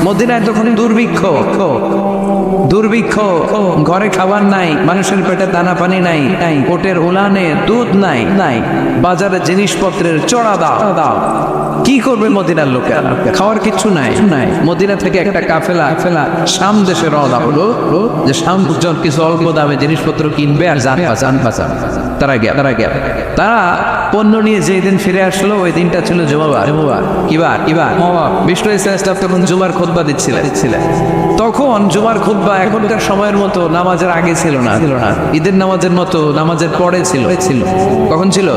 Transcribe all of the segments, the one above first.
মদিনায় তখন দুর্ভিক্ষ, দুর্ভিক্ষ, ঘরে খাবার নাই, মানুষের পেটে দানা পানি নাই, কোটের উলানে দুধ নাই, বাজারে জিনিসপত্রের চড়া দাও। কি করবে মদিনার লোকেরা? খাওয়ার কিছু নাই। মদিনা থেকে একটা কাফেলা শাম দেশে রওনা হলো, যে শাম কিছু অল্প দামে জিনিসপত্র কিনবে আর জান বাঁচান। তারা পণ্য নিয়ে যেই দিন ফিরে আসলো, ওই দিনটা ছিল জুমাবার। কিবার বিষ্ণু ইসলাম তখন জুমার খুতবা দিচ্ছিলেন। তখন জুমার খুতবা এখনকার সময়ের মতো নামাজের আগে ছিল না, ঈদের নামাজের মতো নামাজের পরে ছিল। কখন ছিল?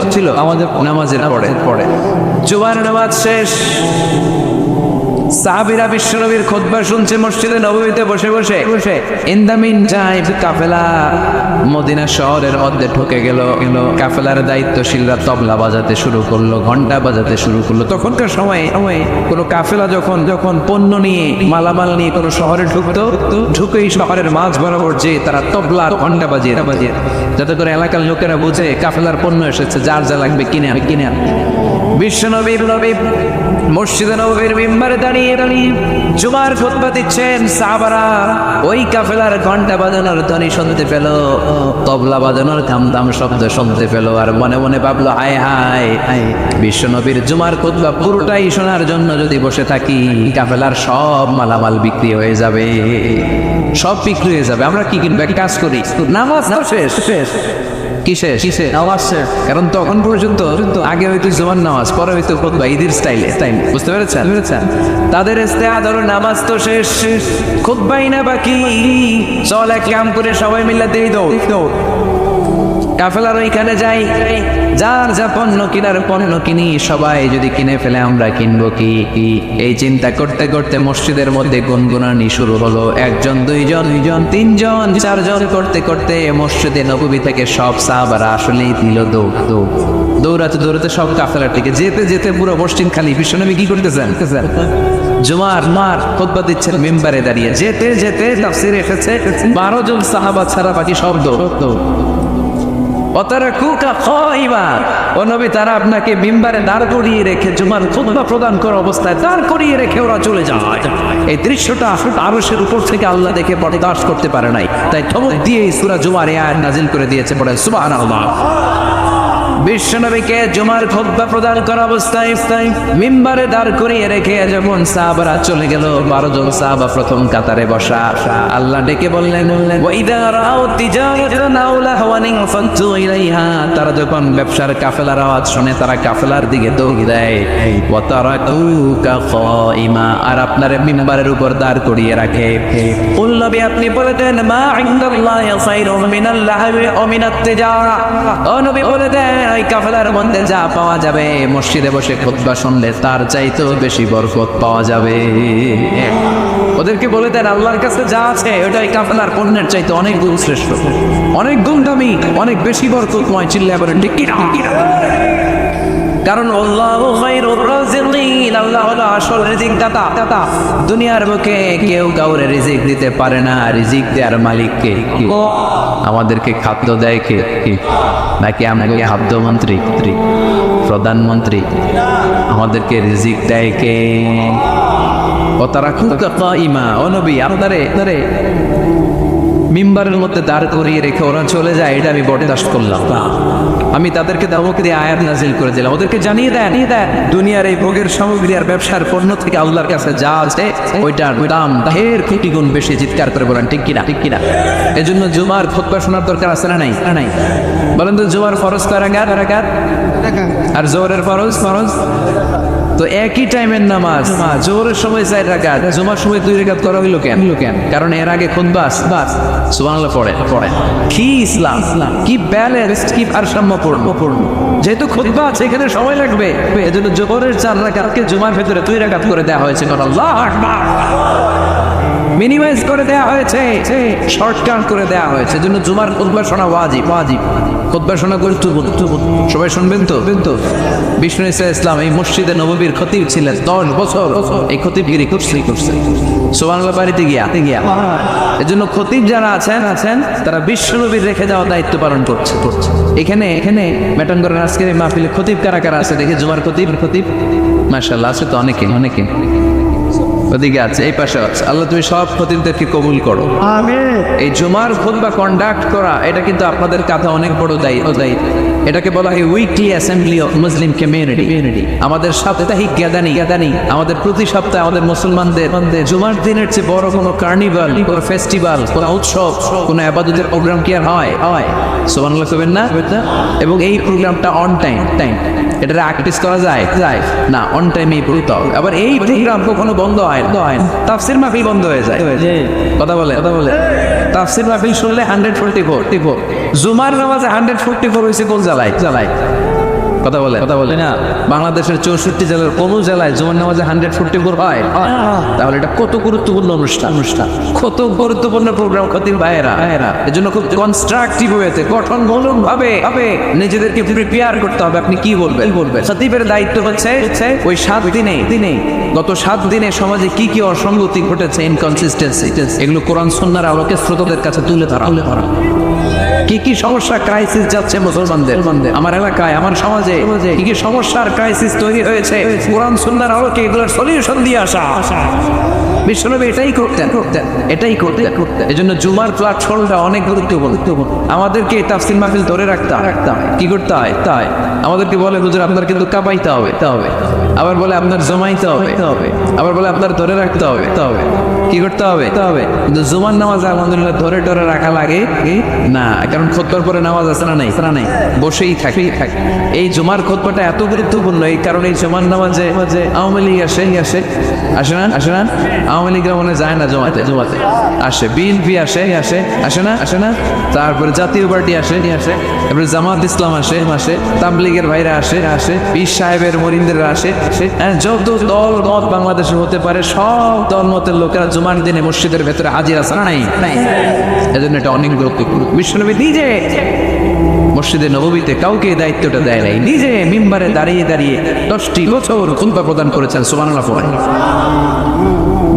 নামাজের পরে। জুমার নামাজ শেষ, সাহাবীরা বিশ্বনবীর খুতবা শুনছে মসজিদে নববীতে বসে বসে। In the mean time Kafela Medina শহরের মধ্যে ঢুকে গেল। কাফেলার দায়িত্বশীলরা তবলা বাজাতে শুরু করলো, ঘন্টা বাজাতে শুরু করলো। তখনকার সময়ে কোনো কাফেলা যখন পণ্য নিয়ে মালামাল নিয়ে কোনো শহরে ঢুকেই শহরের মাঝ বরাবর যে তারা তবলা ঘন্টা বাজিয়ে যাতে করে এলাকার লোকেরা বুঝে কাফেলার পণ্য এসেছে, যার যা লাগবে কিনে বিশ্বনবী মসজিদে নববীর মিম্বারে দাঁড়িয়ে জুমার খুতবা দিচ্ছেন। সাহাবারা ওই কাফেলার ঘন্টা বাজানোর ধ্বনি শুনতে পেল, তবলা বাজানোর দাম শব্দ শুনতে পেল, আর মনে মনে ভাবলো, হায় বিশ্বনবীর জুমার খুতবা পুরোটাই শোনার জন্য যদি বসে থাকি, কাফেলার সব মালামাল বিক্রি হয়ে যাবে, আমরা কি কিনবো? এক কাজ করি, নামাজ শেষ। কিসে নামাজ শেষ। কারণ তখন পর্যন্ত আগে হয়তো জুমার নামাজ, পরে হয়তো খুতবা, ঈদের স্টাইলে, বুঝতে পেরেছেন? তাদের ইস্তেহাদ হলো নামাজ তো শেষ, খুতবাই না বাকি, চল এক কাম করে সবাই মিলে দেই দৌড়। কাফেলার ওইখানে যাই, যার যা পণ্য কিনার পণ্য কিনি, সবাই যদি কিনে ফেলে আমরা কিনবো কি? এই চিন্তা করতে করতে মসজিদের মধ্যে গুনগুনানি শুরু হলো। একজন, দুইজন, তিনজন, চারজন করতে মসজিদে নববী থেকে সব সাহাবারা আসলেই দিল দৌড়াতে সব কাফেলাটিকে যেতে পুরো মসজিদ খালি। বিশ্বনবী কি করতেছেন? জুমার খুতবা দিচ্ছেন মিম্বারে দাঁড়িয়ে। যেতে তাফসীরে এসেছে 12 জন সাহাবা ছাড়া বাকি সব দৌড়। তারা আপনাকে মিম্বারে দাঁড় করিয়ে রেখে জুমার খুতবা প্রদান করা অবস্থায় দাঁড় করিয়ে রেখে ওরা চলে যায়। এই দৃশ্যটা আরশের উপর থেকে আল্লাহ দেখে বরদাস্ত করতে পারে নাই, তাই ধমক দিয়ে সূরা জুমার এই আয়াত নাজিল করে দিয়েছে। পড়ে সুবহানাল্লাহ। বিশ্বনবীকে জুমার খুতবা প্রদান করা অবস্থায় মিম্বারে দাঁড় করিয়ে রেখে যখন সাহাবারা চলে গেল, 12 জন সাহাবা প্রথম কাতারে বসা। আল্লাহ ডেকে বললেন, ওয়াইদা রাউ তিজারাতান আও লাহওয়ান ফানতু ইলাইহা। তারা যখন ব্যবসার কাফেলার আওয়াজ শুনে তারা কাফেলার দিকে দৌড় দেয়। ওয়া তারাকুকা কাইমা, আর আপনার মিম্বারের উপর দাঁড় করিয়ে রাখে। কুল নবী আপনি বলে দেন, মা ইনদাল্লাহি খায়রুম মিনাল লাহবি ওয়া মিনাত তিজারা। ও নবী বলে দেন, ওই কাফেলার মধ্যে যা পাওয়া যাবে মসজিদে বসে খুতবা শুনলে তার চাইতেও বেশি বরকত পাওয়া যাবে। ওদেরকে বলে দেন, আল্লাহর কাছে যা আছে ওটাই কাফেলার পণ্যের চাইতে অনেক গুণ শ্রেষ্ঠ, অনেক গুণ দামি, অনেক বেশি বরকতময়। চিল্লায়ে বলেন ঠিক কি না? কারণ আল্লাহু খায়রুর রাযিকিন, আল্লাহ হলো আসল রিজিক দাতা। দুনিয়ার বুকে কেউ কাউরে রিজিক দিতে পারে না, রিজিক দেওয়ার মালিক কে? আমাদেরকে খাদ্য দেয় কে? নাকি আমাকে খাদ্যমন্ত্রী, প্রধানমন্ত্রী? আমাদেরকে রিজিক দেয় কে? ও তারা কুকা কাইমা, ও নবী আপনারে মিম্বারের মধ্যে দাঁড় করিয়ে রেখে ওরা চলে যায়, এটা আমি বরদাস্ত করলাম। আমি তাদেরকে ধমক দিয়ে আয়াত নাজিল করে দিলাম। ওদেরকে জানিয়ে দেন, দুনিয়ার এই ভোগের সামগ্রী আর ব্যবসার পণ্য থেকে আল্লাহর কাছে যা আছে ওইটার দাম ঢের কোটি গুণ বেশি। চিৎকার করে বলেন ঠিক কিনা? এজন্য জুমার খুতবা শোনার দরকার আছে না নাই? বলেন তো, জুমার ফরজ কয় রাকাত আর জোহরের ফরজ? তো একই টাইমের নামাজ, জোহরের সময় 4 রাকাত, জুমার সময় 2 রাকাত করা হইল কেন? কারণ এর আগে খুতবা সুবহানাল্লাহ পড়ে। কি ইসলাম, কি ব্যালেন্স, কি ভারসাম্যপূর্ণ। যেহেতু খুতবা আছে এখানে সময় লাগবে, এজন্য জোহরের 4 রাকাতকে জুমার ভেতরে 2 রাকাত করে দেওয়া হয়েছে। আল্লাহু আকবার। মিনিমাইজ করে দেওয়া হয়েছে, শর্টকাট করে দেওয়া হয়েছে। এজন্য জুমার খুতবা শোনা ওয়াজিব। খুতবা শোনা গুরুত্বপূর্ণ। সবাই শুনবেন তো? বিষ্ণু ইসলাম এই মসজিদে নববীর খতিব ছিলেন 10 বছর। এই খতিবগিরি করছে সুবহানাল্লাহ বাড়িতে গিয়া। এজন্য খতিব যারা আছেন তারা বিশ্ব নবীর রেখে যাওয়া দায়িত্ব পালন করছে। এখানে মেটাঙ্গরের আজকের এই মাহফিলে খতিব কারা আছে দেখে? জুমার খতিব মাশাআল্লাহ আছে তো অনেকে। ওদিকে আছে, এই পাশে আছে। আল্লাহ তুমি সব খতিবদেরকে কবুল করো, আমিন। এই জুমার খুতবা কন্ডাক্ট করা এটা কিন্তু আপনাদের কাছে অনেক বড় দায়িত্ব। এটাকে বলা হয় weekly assembly of Muslim community. আমাদের সাপ্তাহিক গ্যাদানি আমাদের প্রতি সপ্তাহে আমাদের মুসলমানদের জুমার দিনের চেয়ে বড় কোনো কার্নিভাল, কোনো ফেস্টিভ্যাল, কোনো উৎসব, কোনো ইবাদতের প্রোগ্রাম কি আর হয়? সুবহানাল্লাহ কইবেন না? এবং এই প্রোগ্রামটা অন টাইম, এটা প্র্যাকটিস করা যায় না, অন টাইমেই পড়তে হবে। আবার এই প্রোগ্রাম কখনো বন্ধ হয় না। তাফসির মাহফিল বন্ধ হয়ে যায়। কথা বলে তাফসির মাহফিল শুনলে 144 জুমার নামাজে 144 হয়েছে কোন জ্বালায় কথা বলে না। বাংলাদেশের 64 জেলার কোন জেলায় জুমার নামাজে 144 হয়? তাহলে এটা কত গুরুত্বপূর্ণ অনুষ্ঠান, কত গুরুত্বপূর্ণ প্রোগ্রাম খতিব ভাইয়েরা। এজন্য খুব কনস্ট্রাকটিভ ওয়েতে, গঠনমূলক ভাবে নিজেদেরকে প্রিপেয়ার করতে হবে। আপনি কি বলবেন? খতিবের দায়িত্ব হচ্ছে ওই 7 দিনে গত 7 দিনে সমাজে কি কি অসঙ্গতি ঘটেছে, ইনকনসিস্টেন্সি, এগুলো কোরআন সুন্নাহর আলোকে শ্রোতাদের কাছে তুলে ধরা। কি কি সমস্যা, ক্রাইসিস যাচ্ছে মুসলমানদের, আমার এলাকায়, আমার সমাজে কি কি সমস্যার ক্রাইসিস তৈরি হয়েছে, কোরআন সুন্নাহর আলোকে এগুলোর সলিউশন দিয়ে আসা। বিশ্বনবী এটাই করতেন। এজন্য জুমার প্ল্যাটফর্মটা অনেক গুরুত্বপূর্ণ। আমাদেরকে তাফসীর মাহফিল ধরে রাখতাম। কি করতে হয়? আমাদেরকে বলে হুজুর আপনার কিন্তু কাঁপাইতে হবে, আবার বলে আপনার জমাইতে হবে, আবার বলে আপনার ধরে রাখতে হবে। কি করতে হবে? কিন্তু জুমার নামাজ আলহামদুলিল্লাহ ধরে রাখা লাগে না, কারণ খুতবার পরে নামাজ আছে না নাই, বসেই থাকে। এই জুমার খুতবাটা এত গুরুত্বপূর্ণ এই কারণে এই জুমার নামাজে আওয়ামী লীগ আসে না আওয়ামী লীগরা মনে যায় না জমাতে আসে, বিএনপি আসে না, তারপরে জাতীয় পার্টি আসে, তারপরে জামাত ইসলাম আসে, তাবলীগের ভাইরা আসে, পীর সাহেবের মরিনদেররা আসে। যত দল মত বাংলাদেশে হতে পারে সব দল মতের লোকেরা জুমার দিনে মসজিদের ভেতরে হাজির আছে না নাই? এজন্য এটা অনেক গুরুত্বপূর্ণ। বিশ্বনবী নিজে মসজিদে নববীতে কাউকে এই দায়িত্বটা দেয় নাই, নিজে মিম্বারে দাঁড়িয়ে 10টি বছর খুতবা প্রদান করেছেন। সুবহানাল্লাহ।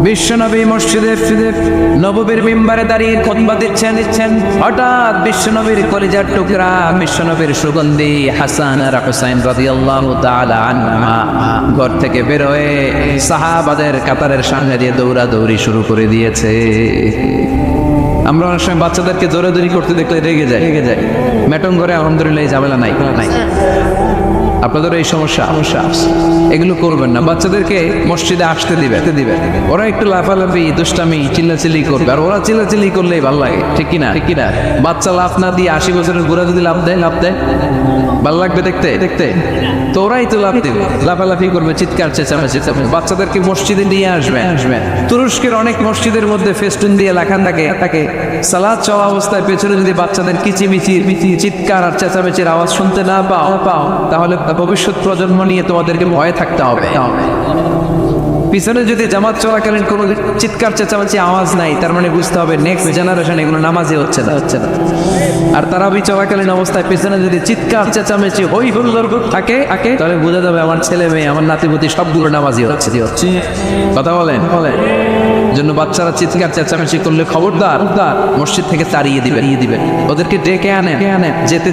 বিশ্বনবী মসজিদে নববীর মিম্বারে দাঁড়িয়ে খুতবা দিচ্ছেন। হঠাৎ বিশ্বনবীর কলিজার টুকরা, বিশ্বনবীর সুগন্ধি হাসান আর হুসাইন রাদিয়াল্লাহু তাআলা আনহুমা ঘর থেকে বের হয়ে সাহাবাদের কাতারের সামনে দিয়ে দৌড়াদৌড়ি শুরু করে দিয়েছে। আমরা অনেক সময় বাচ্চাদেরকে দৌড়াদৌড়ি করতে দেখলে রেগে যায়। ম্যাটন ঘরে আলহামদুলিল্লাহ এই ঝামেলা নাই। আপনাদের এই সমস্যা এগুলো করবেন না। বাচ্চাদেরকে মসজিদে আসতে দিবে, ওরা একটু লাফালাফি, দুষ্টামি, চিল্লাচিল্লি করবে, আর ওরা চিল্লাচিল্লি করলেই ভালো লাগে। ঠিক কিনা? বাচ্চা লাফ না দিয়ে 80 বছরের বুড়া যদি লাফ দেয় ভালো লাগবে দেখতে? তো ওরাই তো লাফ দিবে, লাফালাফি করবে, চিৎকার চেঁচামেচি। বাচ্চাদেরকে মসজিদে নিয়ে আসবে। তুরস্কের অনেক মসজিদের মধ্যে ফেস্টুন দিয়ে লেখা থাকে সালাত চাওয়া অবস্থায় পেছনে যদি বাচ্চাদের কিচিমিচির চিৎকার আর চেঁচামেচির আওয়াজ শুনতে না পাও তাহলে ভবিষ্যৎ প্রজন্ম নিয়ে তোমাদেরকে ভয়ে থাকতে হবে। পিছনে যদি জামাত চলাকালীন কোনো চিৎকার চেঁচামেচি আওয়াজ নাই, তার মানে বুঝতে হবে নেক্সট জেনারেশন এগুলো নামাজই হচ্ছে না। আর তারাবি চলাকালীন অবস্থায় পিছনে যদি চিৎকার চেঁচামেচি হই হুল্লোড় থাকে তাহলে বোঝা যাবে আমার ছেলে মেয়ে, আমার নাতিপুতি সবগুলো নামাজই হচ্ছে। কথা বলেন। জন্য বাচ্চারা চিৎকার চেঁচামেচি করলে খবরদার মসজিদ থেকে তাড়িয়ে দিবেন। ওদেরকে ডেকে আনেন,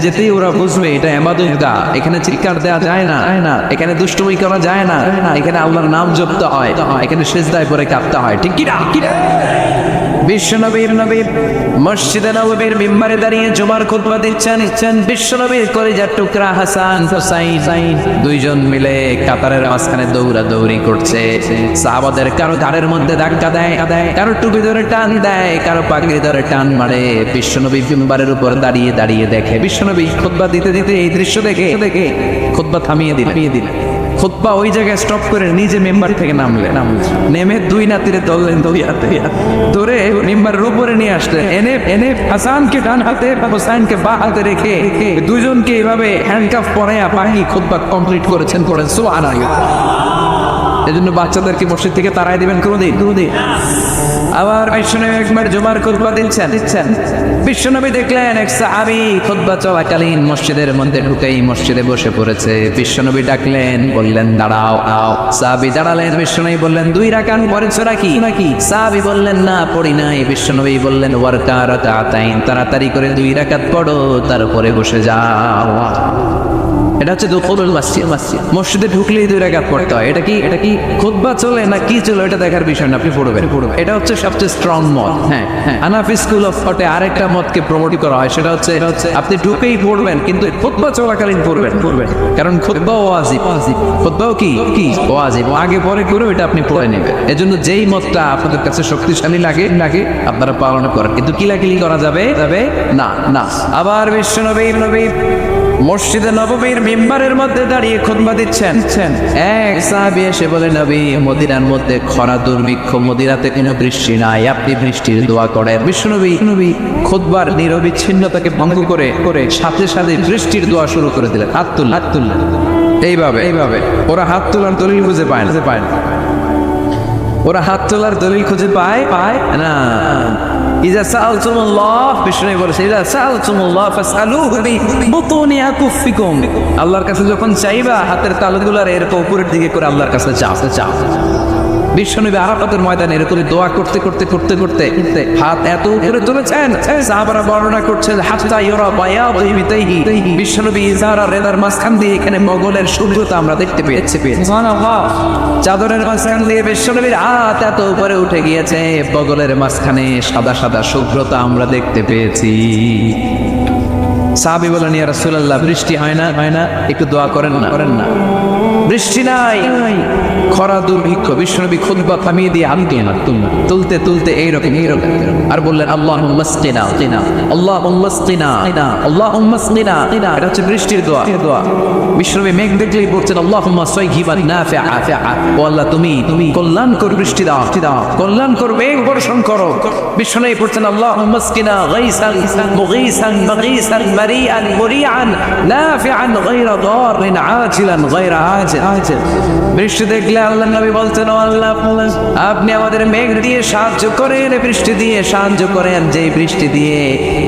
যেতেই ওরা বুঝবে এটা ইবাদতগাহ, এখানে চিৎকার দেওয়া যায় না, এখানে দুষ্টুমি করা যায় না, এখানে আল্লাহর নাম জপতে হয়, এখানে সিজদায় পড়ে কাঁদতে হয়। ঠিক কিনা? বিশ্বনবীর মসজিদে নববীর মিম্বারে দাঁড়িয়ে জুমার খুতবা দিচ্ছেন। বিশ্বনবীর কলিজার টুকরা হাসান হুসাইন দুইজন মিলে কাতারের মাঝখানে দৌড়াদৌড়ি করছে। সাহাবাদের কারো ঘাড়ের মধ্যে ধাক্কা দেয়, কারো টুপি ধরে টান দেয়, কারো পাগড়ি ধরে টান মারে। বিশ্বনবী মিম্বারের উপর দাঁড়িয়ে দেখে, বিশ্বনবী খুতবা দিতে এই দৃশ্য দেখে খুতবা থামিয়ে দিলেন। খুতবা ওই জায়গায় স্টপ করে নিজে মেম্বার থেকে নেমে 2 নাতিরে ধরলেন, ধরে মেম্বারের উপরে নিয়ে আসলেন, এনে হাসানকে ডান হাতে হুসাইনকে বা হাতে রেখে দুইজনকে এইভাবে হ্যান্ডকাফ পরাইয়া পাহি খুতবা কমপ্লিট করেছেন। সুবহানাল্লাহ। এজন্য বাচ্চাদেরকে মসজিদ থেকে তাড়াই দিবেন কোনদিন? আবার বিশ্বনবী একবার জুমার খুতবা দিচ্ছেন। বিশ্বনবী দেখলেন এক সাহাবী খুতবা চলাকালীন মসজিদের মধ্যে ঢুকেই মসজিদে বসে পড়েছে। বিশ্বনবী ডাকলেন, বললেন দাঁড়াও। সাহাবী দাঁড়ালেন। বিশ্বনবী বললেন 2 রাকাত পড়েছো নাকি? সাহাবী বললেন না পড়ি নাই। বিশ্বনবী বললেন ওয়ারকা রাকাতাইন, তাড়াতাড়ি করে 2 রাকাত পড়ো, তারপরে বসে যাও। এটা হচ্ছে দুখুলুল মসজিদ। মসজিদে ঢুকলেই 2 রাকাত পড়তে হয়। এটা কি খুতবা চলে না কি চলে এটা দেখার বিষয় না, আপনি পড়বেন। এটা হচ্ছে সবচেয়ে স্ট্রং মত। হ্যাঁ, হানাফি স্কুল অফ থটে আরেকটা মতকে প্রমোট করা হয়, সেটা হচ্ছে আপনি ঢুকেই পড়বেন কিন্তু খুতবা চলাকালীন পড়বেন, কারণ খুতবা ওয়াজিব। খুতবাও কি ওয়াজিব, আগে পরে করে ওইটা আপনি পড়ে নেবেন। এজন্য যেই মতটা আপনাদের কাছে শক্তিশালী লাগে আপনারা পালন করেন, কিন্তু কিলাকিলি করা যাবে না। আবার বিশ্বনবী মসজিদে নববীর মিম্বারের মধ্যে দাঁড়িয়ে খুতবা দিচ্ছেন। এক সাহাবী এসে বলে, নবী, মদিনার মধ্যে খরা দুর্ভিক্ষ, মদিনাতে কোনো বৃষ্টি নাই, আপনি বৃষ্টির দোয়া করেন। বিশ্বনবী খুতবার নিরবিচ্ছিন্নতাকে ভঙ্গ করে সাথে সাথে বৃষ্টির দোয়া শুরু করে দিলেন। হাত তুললেন এইভাবে। ওরা হাত তোলার দলিল খুঁজে পায় না। ওরা হাত তোলার দলিল খুঁজে পায় না। ইজা সাআলতুমুল্লাহ, বিষ্ণু বলেছে, ইজা সাআলতুমুল্লাহ ফাসআলুহু বিবুতুনি আকুফিকুম, আল্লাহর কাছে যখন চাইবা হাতের তালুগুলার এরকম উপরের দিকে করে আল্লাহর কাছে চাও। বিশ্বনবী আরাফাতের ময়দানে এরকম দোয়া করতে হাত এত উপরে তুলেছেন, সাহাবারা বর্ণনা করছেন হাত্তা ইউরা বায়াদু ইবতাইহি, বিশ্বনবী ইজার আর রেদার মাঝখান দিয়ে এখানে মোগলের সূর্যতা আমরা দেখতে পেয়েছি। সুবহানাল্লাহ, চাদরের মাঝখান দিয়ে বিশ্বনবীর হাত এত উপরে উঠে গিয়েছে, বগলের মাঝখানে সাদা সাদা শুভ্রতা আমরা দেখতে পেয়েছি। সাহাবী বলেন, ইয়া রাসূলুল্লাহ, বৃষ্টি হয় না, একটু দোয়া করেন না। বৃষ্টি নাই, খরা দুর্ভিক্ষ। বিশ্বনবী খুতবা থামিয়ে দিয়ে হাত তুলতে এইরকম আর বললেন, আল্লাহুম্মা আসকিনা, আল্লাহুম্মা আসকিনা, আল্লাহুম্মা আসকিনা। এটা হচ্ছে বৃষ্টির দোয়া। বিশ্বনবী মেঘ দেখলেই বলছেন, আল্লাহুম্মা সাইয়িবান নাফিআ, ও আল্লাহ তুমি কল্যাণকর বৃষ্টি দাও, কল্যাণকর মেঘ বর্ষণ করো। বিশ্বনবী বলছেন, আল্লাহুম্মা আসকিনা গাইসান মুগীসান বাগীসান মারিআন মুরিআন নাফিআন গায়রা দারিন আজিলান গায়রা আজিল। বৃষ্টি দেখলে আল্লাহ নবী বলতেন, ও আল্লাহ, আপনি আমাদের মেঘ দিয়ে সাহায্য করেন, বৃষ্টি দিয়ে সাহায্য করেন, যেই বৃষ্টি দিয়ে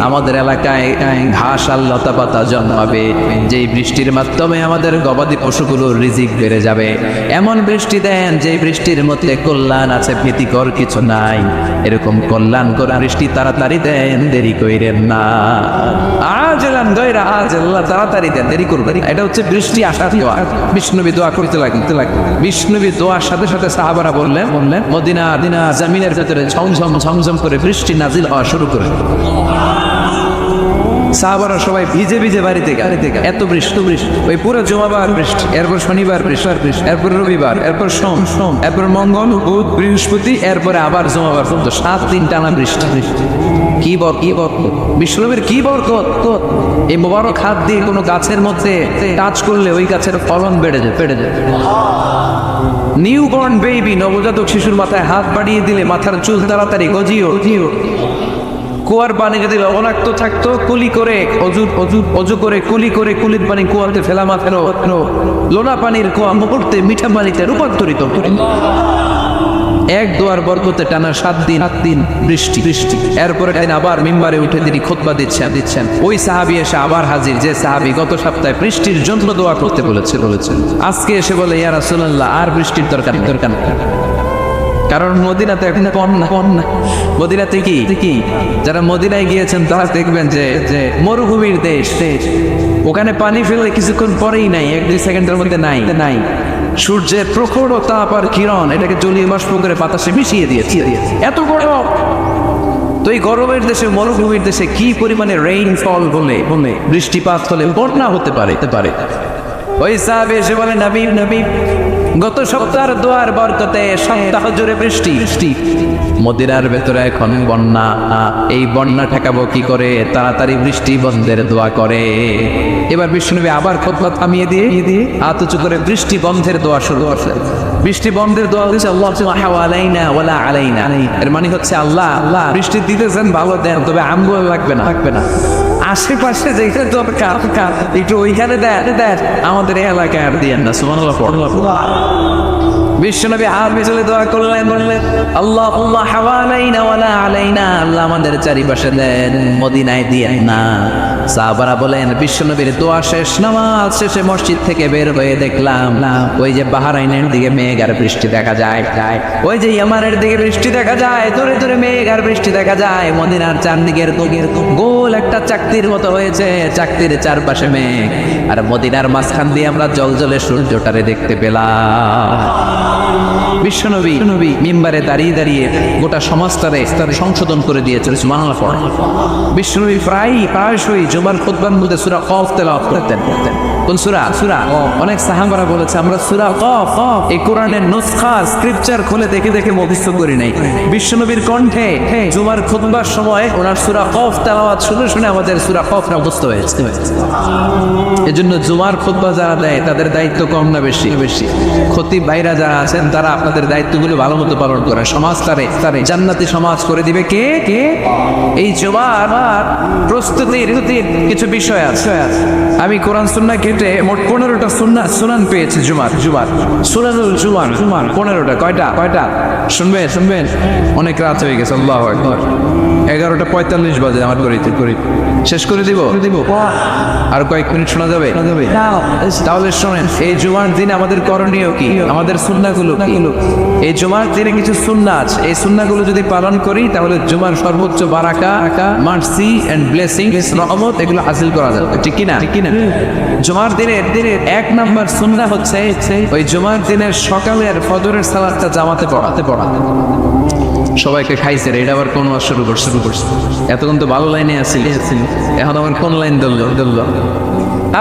আমাদের এলাকায় ঘাস আর লতা পাতা জন্মাবে, যেই বৃষ্টির মাধ্যমে আমাদের গবাদি পশুগুলোর রিজিক বেড়ে যাবে, এমন বৃষ্টি দেন যেই বৃষ্টির মধ্যে কল্যাণ আছে, ভীতিকর কিছু নাই। এরকম কল্যাণ করা বৃষ্টি তাড়াতাড়ি দেন, দেরি কইরেন না। আজিলান গায়রা আজিল, তাড়াতাড়ি দেন, দেরি করবেন। এটা হচ্ছে বৃষ্টি আসার দোয়া। বিষ্ণুবী দোয়া করতে লাগলেন। বিষ্ণুবী দোয়ার সাথে সাথে সাহাবারা বললেন, মদিনা জমিনের ভেতরে ঝমঝম করে বৃষ্টি নাজিল হওয়া শুরু করে। সাহাবারা সবাই ভিজে বাড়িতে এত বৃষ্টি। ওই পুরো জুমাবার বৃষ্টি, এরপর শনিবার বৃষ্টি, এরপর রবিবার, এরপর সোম, এরপর মঙ্গল, বুধ, বৃহস্পতি, এরপরে আবার জুমাবার পর্যন্ত 7 দিন টানা বৃষ্টি। কি বরকত, বিশ্বনবীর কি বরকত! এই মোবারক হাত দিয়ে কোনো গাছের মধ্যে টাচ করলে ওই গাছের ফলন বেড়ে যায়। নিউ বর্ন বেবি, নবজাতক শিশুর মাথায় হাত বাড়িয়ে দিলে মাথার চুল তাড়াতাড়ি গজিও। কুয়ার পানি যদি লবণাক্ত থাকতো, কুলি করে অজু করে কুলির পানি কুয়াতে ফেলা মাথানো, লোনা পানির কুয়া মুহূর্তে মিঠা পানিতে রূপান্তরিত। এক দোয়ার বরকতে টানা 7 দিন বৃষ্টি। এরপরে আবার মিম্বারে উঠে তিনি খুতবা দিচ্ছেন। ওই সাহাবী এসে আবার হাজির, যে সাহাবী গত সপ্তাহে বৃষ্টির জন্য দোয়া করতে বলেছেন। আজকে এসে বলে, ইয়া রাসূলুল্লাহ, আর বৃষ্টির দরকার নেই, কারণ মদিনাতে এখন বন্যা। মদিনাতে কি যারা মদিনায় গিয়েছেন তারা দেখবেন যে মরুভূমির দেশ, ওখানে পানি ফেলে কিছুক্ষণ পরেই নাই, 1-2 সেকেন্ডের মধ্যে নাই। সূর্যের প্রখর তাপ আর কিরণ এটাকে জলীয় বাষ্প করে বাতাসে মিশিয়ে দিয়েছে। এত গরম। তো এই গরমের দেশে, মরুভূমির দেশে কি পরিমাণে রেইনফল হলে, বৃষ্টিপাত হলে বন্যা হতে পারে। ওই সাহাবী এসে বলে, নবী, গত সপ্তাহের দোয়ার বরকতে সপ্তাহ জুড়ে বৃষ্টি। মদিনার ভেতরে এখন বন্যা, এই বন্যা ঠেকাবো কি করে? তাড়াতাড়ি বৃষ্টি বন্ধের দোয়া করে। এবার বিষ্ণুনবী আবার খুতবা থামিয়ে দিয়ে হাত উঁচু করে বৃষ্টি বন্ধের দোয়া শুরু করলেন। বৃষ্টি বন্ধের দোয়া হচ্ছে, আল্লাহুম্মা হাওয়ালাইনা ওয়ালা আলাইনা। এর মানে হচ্ছে, আল্লাহ বৃষ্টি দিতেছেন ভালো দেন, তবে আমগুলো লাগবে না। আশেপাশে যেখানে দরকার একটু ওইখানে দেন, আমাদের এলাকায় আর দিয়েন না। সুবহানাল্লাহ। বিশ্বনবী হাত বিছালে দোয়া করলেন, বললেন আল্লাহুম্মা হাওয়ালাইনা ওয়ালা আলাইনা, আল্লাহ আমাদের চারিপাশে দেন, মদিনায় দিয়েন না। সাহাবারা বলেন বিশ্বনবীর দোয়া শেষ, নামাজ শেষে মসজিদ থেকে বের হয়ে দেখলাম ওই যে বাহরাইনের দিকে মেঘ আর বৃষ্টি দেখা যায়, ওই যে ইয়ামানের দিকে বৃষ্টি দেখা যায়, দূরে দূরে মেঘ আর বৃষ্টি দেখা যায়, মদিনার চারদিকের গোল একটা চাকতির মতো হয়েছে, চাকতির চারপাশে মেঘ, আর মদিনার মাঝখান দিয়ে আমরা জলজলে সূর্যটারে দেখতে পেলাম। বিশ্বনবী মিম্বারে দাঁড়িয়ে দাঁড়িয়ে গোটা সমাজটারে সংশোধন করে দিয়েছে। সুবহানাল্লাহ। বিশ্বনবী প্রায়শই জুমার খুতবার মধ্যে সূরা কফ তেলাওয়াত করতেন। কোন সূরা? অনেক সাহাবারা বলেছে আমরা সূরা কফ এই কোরআনের নুসখা স্ক্রিপচার খুলে দেখে দেখে মুখস্থ করি নাই। বিশ্বনবীর কণ্ঠে জুমার খুতবার সময় ওনার সূরা কফ তেলাওয়াত শুনে শুনে আমাদের সূরা কফটা মুখস্থ হয়েছে। এজন্য জুমার খুতবা যারা দেয় তাদের দায়িত্ব কম না বেশি? খতিব ভাইরা যারা আছেন তারা আপনাদের দায়িত্বগুলো ভালো মতো পালন করে সমাজ তারে জান্নাতি সমাজ করে দিবে কে? এই জুমার প্রস্তুতির কিছু বিষয় আছে। আমি কোরআন সুন্নাহ কেটে মোট 15টা সুনান পেয়েছি জুমার সুনানুল জুমার 15টা। কয়টা শুনবেন? অনেক রাত হয়ে গেছে। আল্লাহু আকবার। 11:45 বাজে আমার করিতে শেষ করে দিব। আর কয়েক মিনিট শোনা যাবে? তাহলে শোনেন, এই জুমার দিনে আমাদের করণীয় কি, আমাদের সুন্নাহগুলো কি? এই জুমার দিনে কিছু সুন্নাহ আছে, এই সুন্নাহগুলো যদি পালন করি তাহলে জুমার সর্বোচ্চ বারাকা, মার্সি এন্ড ব্লেসিং, রহমত এগুলো হাসিল করা যাবে। ঠিক কি না? জুমার দিনের 1 নাম্বার সুন্নাহ হচ্ছে ওই জুমার দিনের সকালের ফজরের সালাতটা জামাতে পড়া। সবাইকে খাইছে রে, এটা আবার কোন শুরু করছে? এতক্ষণ তো ভালো লাইনে আছি, এখন আমার কোন লাইন দল?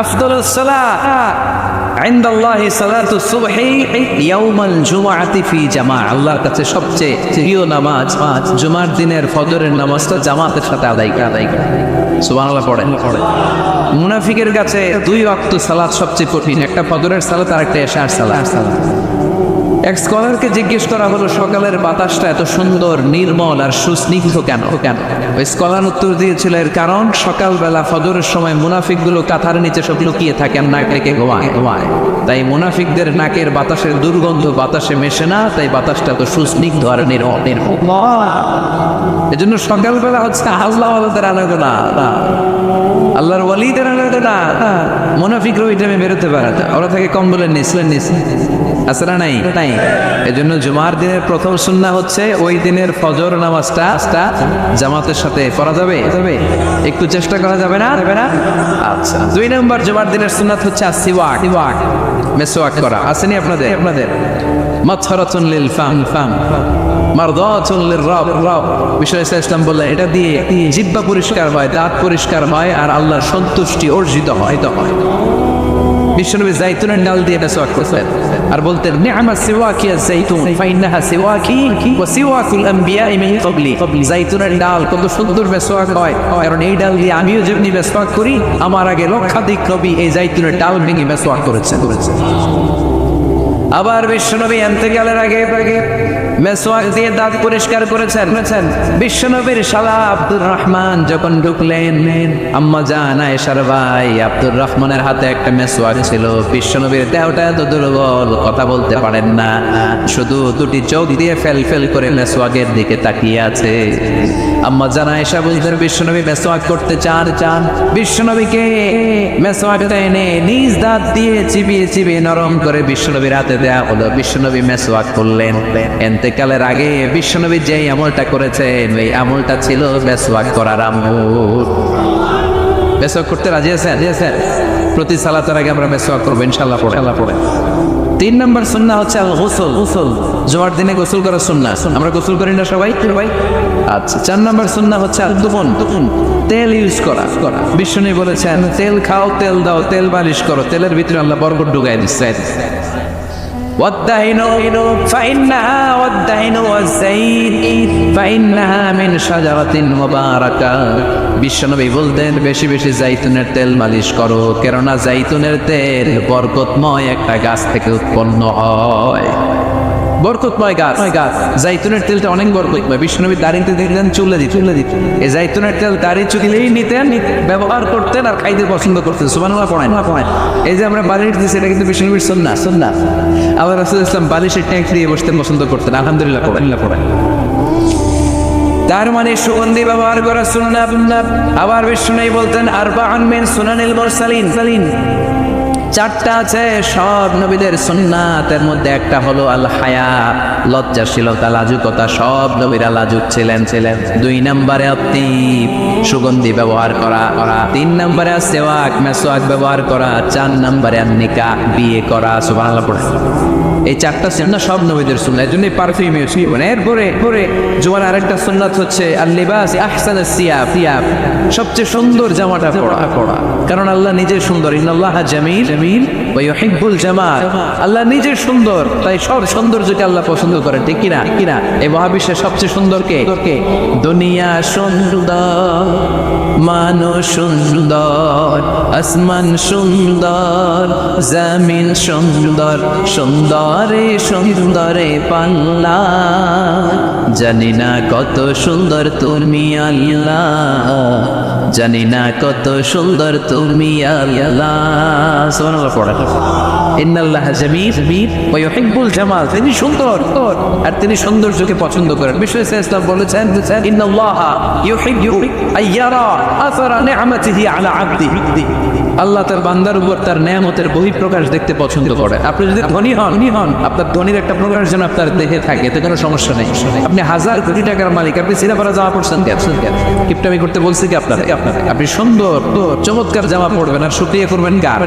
আফদালুস সালাত ইনদাল্লাহি সালাতুস সুবহি ইয়াউমাল জুমআতি ফি জামাআ। আল্লাহর কাছে সবচেয়ে প্রিয় নামাজ জুমার দিনের ফজরের নামাজটা জামাতের সাথে আদায় করা। সুবহানাল্লাহ পড়েন। মুনাফিকের কাছে 2 ওয়াক্ত সালাত সবচেয়ে কঠিন, একটা ফজরের সালাত আর একটা এশার সালাত। এক স্কলারকে জিজ্ঞেস করা হলো সকালের বাতাসটা এত সুন্দর, নির্মল আর সুস্নিগ্ধ কেন? ওই স্কলার উত্তর দিয়েছিল এর কারণ সকালবেলা ফজরের সময় মুনাফিকগুলো কাঁথার নিচে সব লুকিয়ে থাকেন, নাক রেখে ঘুমায়। তাই মুনাফিকদের নাকের বাতাসের দুর্গন্ধ বাতাসে মেশে না, তাই বাতাসটা তো সুস্নিগ্ধ আর নির্মল। এজন্য সকালবেলা হচ্ছে আল্লাহওয়ালাদের আনাগোনা, আল্লাহর ওয়ালিদের আনাগোনা। মুনাফিকরা ওই টাইমে বেরোতে পারে না, ওরা থাকে কম্বলের নিচে আছে না? নাই। এজন্য জুমার দিনের প্রথম সুন্নাহ হচ্ছে ওই দিনের ফজর নামাজটা জামাতের সাথে পড়া যাবে। একটু চেষ্টা করা যাবে না? আচ্ছা। 2 নম্বর জুমার দিনের সুন্নাত হচ্ছে সিওয়াক, মেসওয়াক করা। আসেনি আপনাদের? মাতহারাতুন লিল ফাম মারদাতুন লির-রাব। বিশ্বনবী সাল্লাল্লাহু আলাইহি ওয়াসাল্লাম বললেন এটা দিয়ে জিহ্বা পরিষ্কার হয়, দাঁত পরিষ্কার হয়, আর আল্লাহর সন্তুষ্টি অর্জিত হয়। বিশ্বনবী জাইতুনের ডাল দিয়ে মেসওয়াক করতেন আর বলতেন নি'মা সিওয়াকিয়া যাইতুন ফাইন্নাহা সিওয়াকি ওয়া সিওয়াকুল আমবিয়া'i মিন ক্বাবলি। জাইতুনের ডাল কত সুন্দর মেসওয়াক হয়, কারণ এই ডাল দিয়ে আমিও যেমনি মেসওয়াক করি, আমার আগে লক্ষাধিক নবী এই জাইতুনের ডাল ভেঙে মেসওয়াক করেছেন। আবার বিশ্বনবী ইন্তেকালের আগে মেসওয়াক দিয়ে দাঁত পরিষ্কার করেছেন। বিশ্বনবীর শালা আব্দুর রহমান যখন ঢুকলেন, আম্মা জান আয়েশার ভাই আব্দুর রহমানের হাতে একটা মেসওয়াক ছিল। বিশ্বনবীর দেহটা এত দুর্বল, কথা বলতে পারেন না, শুধু 2টি চোখ দিয়ে ফেল করে মেসওয়াকের দিকে তাকিয়ে আছে। আম্মা জান আয়েশা বলতেন বিশ্বনবী মেসওয়াক করতে চান। বিশ্বনবীকে মেসওয়াকটা এনে নিজ দাঁত দিয়ে চিবিয়ে নরম করে বিশ্বনবীর হাতে দেয়া হলো। বিশ্বনবী মেসওয়াক করলেন। ইন্তেকালের আগে বিশ্বনবী যেই আমলটা করেছেন ওই আমলটা ছিল মেসওয়াক করার আমল। মেসওয়াক করতে রাজি আছেন? প্রতি সালাতের আগে আমরা মেসওয়াক করবো ইনশাআল্লাহ পড়ে। 3 নম্বর সুন্নাহ হচ্ছে আল গোসল। জুমার দিনে গোসল করা সুন্নাহ। আমরা গোসল করি না সবাই? আচ্ছা। 4 নম্বর সুন্নাহ হচ্ছে আল দুফন, তেল ইউজ করা। বিশ্বনবী বলেছেন তেল খাও, তেল দাও, তেল মালিশ করো, তেলের ভিতরে আল্লাহ বরকত ঢুকায় দিচ্ছে। والدهن والزيت فإنها من شجرة مباركة। বিশ্বনবী বলতেন বেশি বেশি জাইতুনের তেল মালিশ করো, কেননা জাইতুনের তেল বরকতময় একটা গাছ থেকে উৎপন্ন হয়। বরকতময় গাছ। জাইতুনের তেলটা অনেক বরকতময়। বিশ্বনবী দাঁড়িয়ে দেখলেন চুলে দিত। এই জাইতুনের তেল দাঁড়িয়ে চুকিলেই নিতেন, ব্যবহার করতেন আর খাইতে পছন্দ করতেন। সুবহানাল্লাহ পড়েন। এই যে আমরা বালিশ দিচ্ছি, এটা কিন্তু বিশ্বনবীর সুন্নাহ। আবার রাসূলুল্লাহ সাল্লাল্লাহু আলাইহি ওয়াসাল্লাম বালিশের ট্যাঙ্ক দিয়ে বসতে পছন্দ করতেন। আলহামদুলিল্লাহ পড়েন। তার মানে সুগন্ধি ব্যবহার করা সুন্নাহ। আবার বিশ্বনবী বলতেন আরবাউন মিন সুনানিল মুরসালিন, চারটা আছে সব নবীদের সুন্নাতের মধ্যে, একটা হলো আল হায়া, লজ্জাশীলতা, লাজুকতা। সব নবীরা লাজুক ছিলেন। 2 নম্বরে আত্মীপ, সুগন্ধি ব্যবহার করা। 3 নম্বরে সেওয়াক, মেসওয়াক ব্যবহার করা। 4 নম্বরে নিকাহ, বিয়ে করা। সুবহানাল্লাহ পড়ে। এই চারটা সুন্নাহ সব নবীদের সুন্নাহ, এর জন্য পারফিউম ইউজ করবেন। এরপরে জোয়ার আরেকটা সুন্নাত হচ্ছে আল লিবাস আহসানুস সিয়াব, সবচেয়ে সুন্দর জামাটা পরা। কারণ আল্লাহ নিজে সুন্দর। ইন্নাল্লাহা জামিল ওয়া ইউহিব্বুল জামাল। আল্লাহ নিজে সুন্দর, তাই সব সৌন্দর্যকে আল্লাহ পছন্দ করেন। ঠিক কিনা? এই মহাবিশ্বের সবচেয়ে সুন্দর কে? দুনিয়া সুন্দর, মানুষ সুন্দর, আসমান সুন্দর, জমিন সুন্দর, সুন্দরে পাল্লা। জানি না কত সুন্দর তুমি আল্লাহ, জানি না কত সুন্দর তুমি আল্লাহ। সুবহানাল্লাহ পড়া। ইন্নাল্লাহা জামিল ওয়া ইউহিব্বুল জামাল। তিনি সুন্দর আর তিনি সৌন্দর্যকে পছন্দ করেন। বিষ্ণু ইসলাম বলেছেন ইন্নাল্লাহা ইউহিব্বু আইয়ারা আসারা নি'মাতিহি আলা আবদিহি। আল্লাহ তার বান্দার উপর তার নেয়ামতের বহিঃপ্রকাশ দেখতে পছন্দ করে। আপনি যদি ধনী হন, আপনার ধনীর একটা প্রকাশ যেন আপনার দেহে থাকে, এতে কোনো সমস্যা নেই। আপনি 1000 কোটি টাকার মালিক, আপনি ছিঁড়াফাড়া জামা পড়ছেন কেন? কিপটামি করতে বলছি কি আপনার? আপনি সুন্দর চমৎকার জামা পড়বেন আর শুকরিয়া করবেন কার?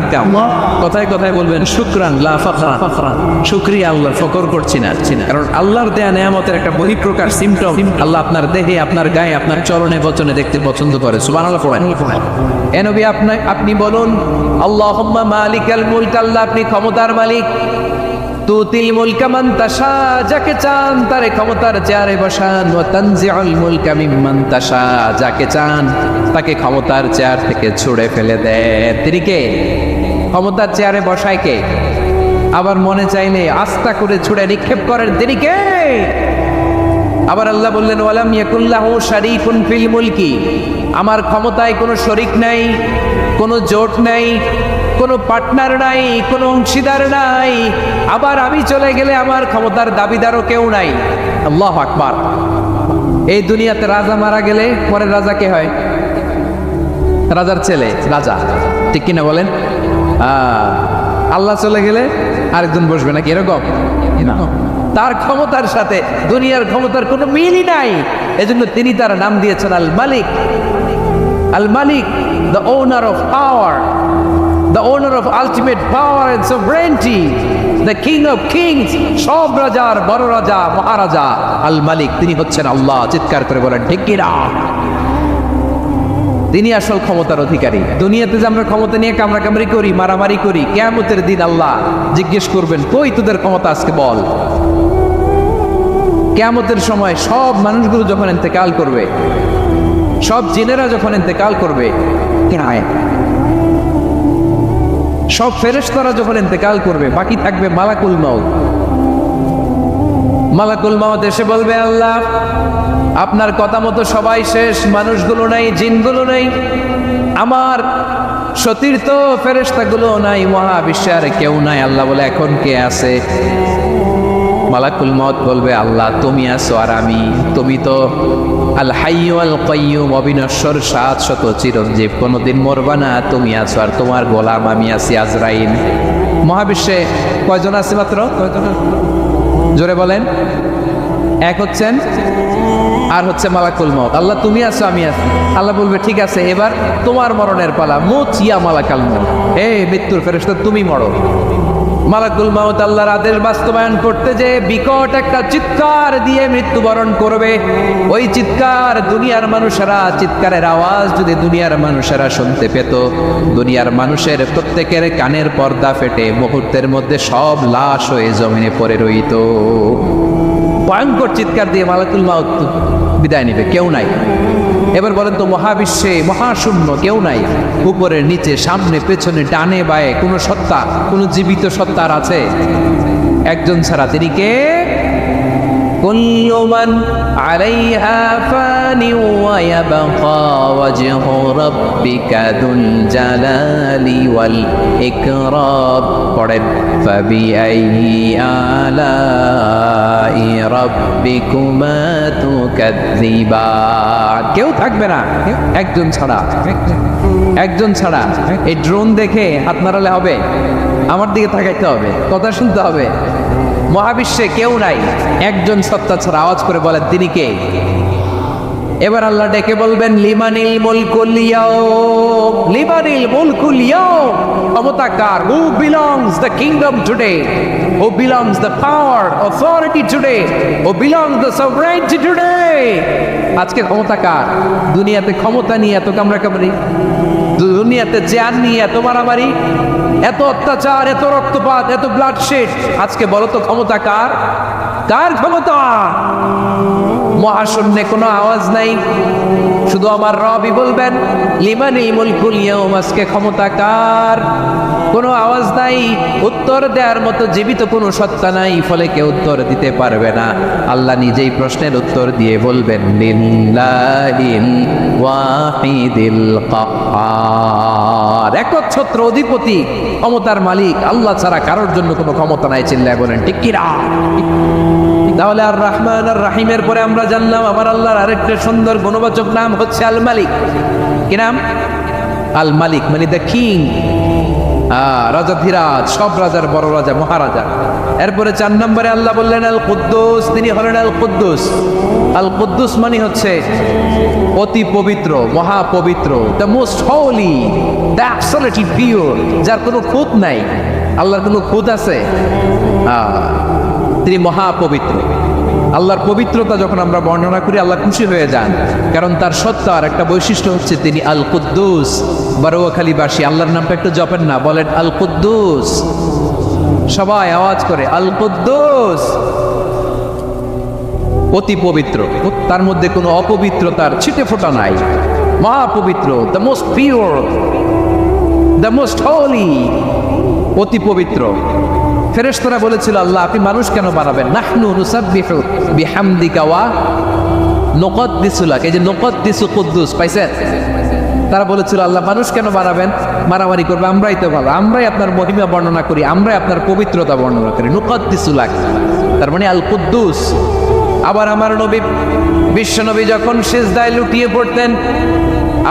কথায় বলবেন শুকরান লা ফাখরান, শুকরিয়া আল্লাহর, ফকর করছি না। কারণ আল্লাহর দেয়া নেয়ামতের একটা বহিঃপ্রকাশ, সিম্পটম আল্লাহ আপনার দেহে, আপনার গায়ে, আপনার চরণে বচনে দেখতে পছন্দ করে। সুবহানাল্লাহ পড়েন। এ নবী আপনি বলুন আল্লাহুম্মা মালিকাল মুলক, আল্লাহ আপনি ক্ষমতার মালিক। তুতিল মুলকা মান তাশা, যাকে চান তারে ক্ষমতার চেয়ারে বসান। ওয়া তানজিউল মুলকা মিম্মান তাশা, যাকে চান তাকে ক্ষমতার চেয়ার থেকে ছুঁড়ে ফেলে দেন। তিনি কে? ক্ষমতার চেয়ারে বসায় কে? আবার মনে চাইলে আস্থা করে ছুঁড়ে নিক্ষেপ করেন, তিনি কে? আবার আল্লাহ বললেন ওয়ালাম ইয়াকুল্লাহু শারীকুন ফিল মুলকি, আমার ক্ষমতায় কোনো শরীক নাই, কোনো জোট নাই, কোনো পার্টনার নাই, কোনো অংশীদার নাই। আবার আমি চলে গেলে আমার ক্ষমতার দাবিদারও কেউ নাই। আল্লাহু আকবার। এই দুনিয়াতে রাজা মারা গেলে পরের রাজা কে হয়? রাজার ছেলে রাজা। ঠিক কিনা বলেন? আল্লাহ চলে গেলে আরেকজন বসবে নাকি? এরকম না। তার ক্ষমতার সাথে দুনিয়ার ক্ষমতার কোনো মিলই নাই। এজন্য তিনি তার নাম দিয়েছেন আল মালিক। আল মালিক, the owner of power, the owner of ultimate power and sovereignty, the king of kings, সব রাজার বড় রাজা, মহারাজা আল মালিক, তিনি হচ্ছেন আল্লাহ। চিৎকার করে বলেন ঠিক কিনা? তিনি আসল ক্ষমতার অধিকারী। দুনিয়াতে যে আমরা ক্ষমতা নিয়ে কামড়াকামড়ি করি, মারামারি করি, কিয়ামতের দিন আল্লাহ জিজ্ঞেস করবেন কই তোদের ক্ষমতা আজকে বল। কিয়ামতের সময় সব মানুষগুলো যখন ইন্তেকাল করবে, সব জিনেরা যখন ইন্তেকাল করবে, সব ফেরেশতারা যখন ইন্তেকাল করবে, বাকি থাকবে মালাকুল মাউত। মালাকুল মাউত এসে বলবে আল্লাহ আপনার কথা মতো সবাই শেষ, মানুষগুলো নাই, জিনগুলো নাই, আমার সতীর্থ ফেরেশতাগুলো নাই, মহাবিশ্বে আর কেউ নাই। আল্লাহ বলে এখন কে আছে? মালাকুল মউত বলবে আল্লাহ তুমি আছো আর আমি। তুমি তো আল হাইয়্যু আল কাইয়্যুম, অবিনশ্বর, শাশ্বত, চিরঞ্জীব, কোনোদিন মরবা না। তুমি আছো আর তোমার গোলাম আমি আছি আজরাইল। মহাবিশ্বে কয়জন আছে মাত্র? জোরে বলেন। এক হচ্ছেন আর হচ্ছে মালাকুল মউত। আল্লাহ তুমি আছো আমি আছি। আল্লাহ বলবে ঠিক আছে এবার তোমার মরণের পালা, মুত ইয়া মালাকাল মউত, হে মৃত্যুর ফেরেশতা তুমি মরো। মালাকুল মউত আল্লাহর আদেশ বাস্তবায়ন করতে যে বিকট একটা চিৎকার দিয়ে মৃত্যুবরণ করবে। ওই চিৎকার দুনিয়ার মানুষেরা, চিৎকারের আওয়াজ যদি দুনিয়ার মানুষেরা শুনতে পেত, দুনিয়ার মানুষের প্রত্যেকের কানের পর্দা ফেটে মুহূর্তের মধ্যে সব লাশ হয়ে জমিনে পড়ে রইত। ভয়ঙ্কর চিৎকার দিয়ে মালাকুল মউত বিদায় নেবে, কেউ নাই। এবার বলেন তো মহাবিশ্বে মহাশূন্য, কেউ নাই, উপরে নিচে সামনে পেছনে ডানে বায়ে কোনো সত্তা, কোনো জীবিত সত্তার আছে? একজন ছাড়া, তিনি কে? كل من عليها فان ويبقى وجه ربك ذو الجلال والإكرام فبأي آلاء ربكما تكذبان কেউ থাকবে না একজন ছাড়া এই ড্রোন দেখে হাত নাড়ালে হবে আমার দিকে তাকাইতে হবে কথা শুনতে হবে মহাবিশ্বে কেউ নাই একজন সত্তা ছাড়া আওয়াজ করে বলেন তিনি কে এবার আল্লাহ ডেকে বলবেন লিমানিল মুলকুল ইয়াউম লিমানিল মুলকুল ইয়াউম ক্ষমতা কার who belongs the kingdom today who belongs the power authority today who belongs the sovereignty today আজকে ক্ষমতা কার দুনিয়াতে ক্ষমতা নিয়ে এত কামড়াকামড়ি দুনিয়াতে জান নিয়ে এত মারামারি এত অত্যাচার এত রক্তপাত এত ব্লাডশেড আজকে বলো তো ক্ষমতা কার কার ক্ষমতা মহাশূন্যে কোনো আওয়াজ নাই শুধু আমার রবই বলবেন লিমানিল মুলকুল ইয়াউম আজকে ক্ষমতা কার কোনো আওয়াজ নাই উত্তর দেওয়ার মতো জীবিত কোনো সত্তা নাই ফলে কেউ উত্তর দিতে পারবে না আল্লাহ নিজেই প্রশ্নের উত্তর দিয়ে বলবেন লিল্লাহিল ওয়াহিদিল কাহ্হার একচ্ছত্র অধিপতি ক্ষমতার মালিক আল্লাহ ছাড়া কারোর জন্য কোনো ক্ষমতা নাই চিল্লায় বলেন ঠিক কি না তাহলে আর রহমান আর রাহিমের পরে আমরা জানলাম আমার আল্লাহর আরেকটা সুন্দর গুণবাচক নাম হচ্ছে আল মালিক কি নাম আল মালিক মানে দ্য কিং রাজাধিরাজ সব রাজার বড় রাজা মহারাজা এরপরে 4 নম্বরে আল্লাহ বললেন আল কুদ্দুস তিনি হলেন আল কুদ্দুস আল কুদ্দুস মানে হচ্ছে অতি পবিত্র মহা পবিত্র the most Holi the absolutely pure যার কোনো খুঁত নাই আল্লাহর কোনো খুঁত আছে তিনি মহা পবিত্র আল্লাহর পবিত্রতা যখন আমরা বর্ণনা করি আল্লাহ খুশি হয়ে যান কারণ তার সত্তার একটা বৈশিষ্ট্য হচ্ছে তিনি আল কুদ্দুস বারোয়াখালীবাসী আল্লাহর নামটা একটু জপেন না বলেন আল কুদ্দুস সবাই আওয়াজ করে আল কুদ্দুস অতি পবিত্র তার মধ্যে কোনো অপবিত্রতার ছিটে ফোঁটা নাই মহা পবিত্র the most pure the most Holi অতি পবিত্র ফেরেশতারা বলেছিল আল্লাহ আপনি মানুষ কেন বানাবেন নাহনু নুসাব্বিহু বিহামদিকা ওয়া নুকদ্দিসু লাক এই যে নুকদ্দিসু কুদ্দুস পাইছেন তারা বলেছিল আল্লাহ মানুষ কেন বানাবেন মারামারি করবে আমরাই তো ভালো আমরাই আপনার মহিমা বর্ণনা করি আমরাই আপনার পবিত্রতা বর্ণনা করি নুকদ্দিসু লাক তার মানে আল কুদ্দুস আবার আমার নবী বিশ্ব নবী যখন সিজদায় লুটিয়ে পড়তেন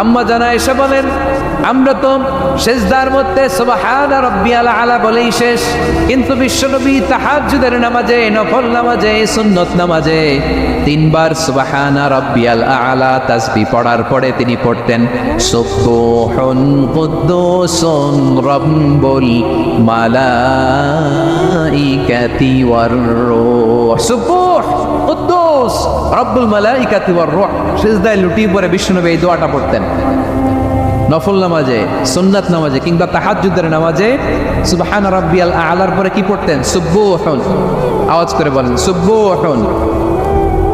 আম্মা জানা এসে বলেন আমরা তো সিজদার মধ্যে সুবহানা রাব্বিয়াল আলা বলেই শেষ কিন্তু বিশ্বনবী তাহাজ্জুদের নামাজে নফল নামাজে সুন্নত নামাজে 3 বার সুবহানা রাব্বিয়াল আলা তাসবিহ পড়ার পরে তিনি পড়তেন সুবহুন কুদ্দুসুন রাব্বুল মালাইকাতি ওয়ার রূহ সুবহ কুদ্দুস রাব্বুল মালাইকাতি ওয়ার রূহ সিজদায় লুটিয়ে পড়ে বিশ্বনবী এই দোয়াটা পড়তেন নফল নামাজে সুন্নাত নামাজে কিংবা তাহাজ্জুদের নামাজে সুবহানা রাব্বিয়াল আলার পরে কি পড়তেন সুবহুন আওয়াজ করে বলেন সুবহুন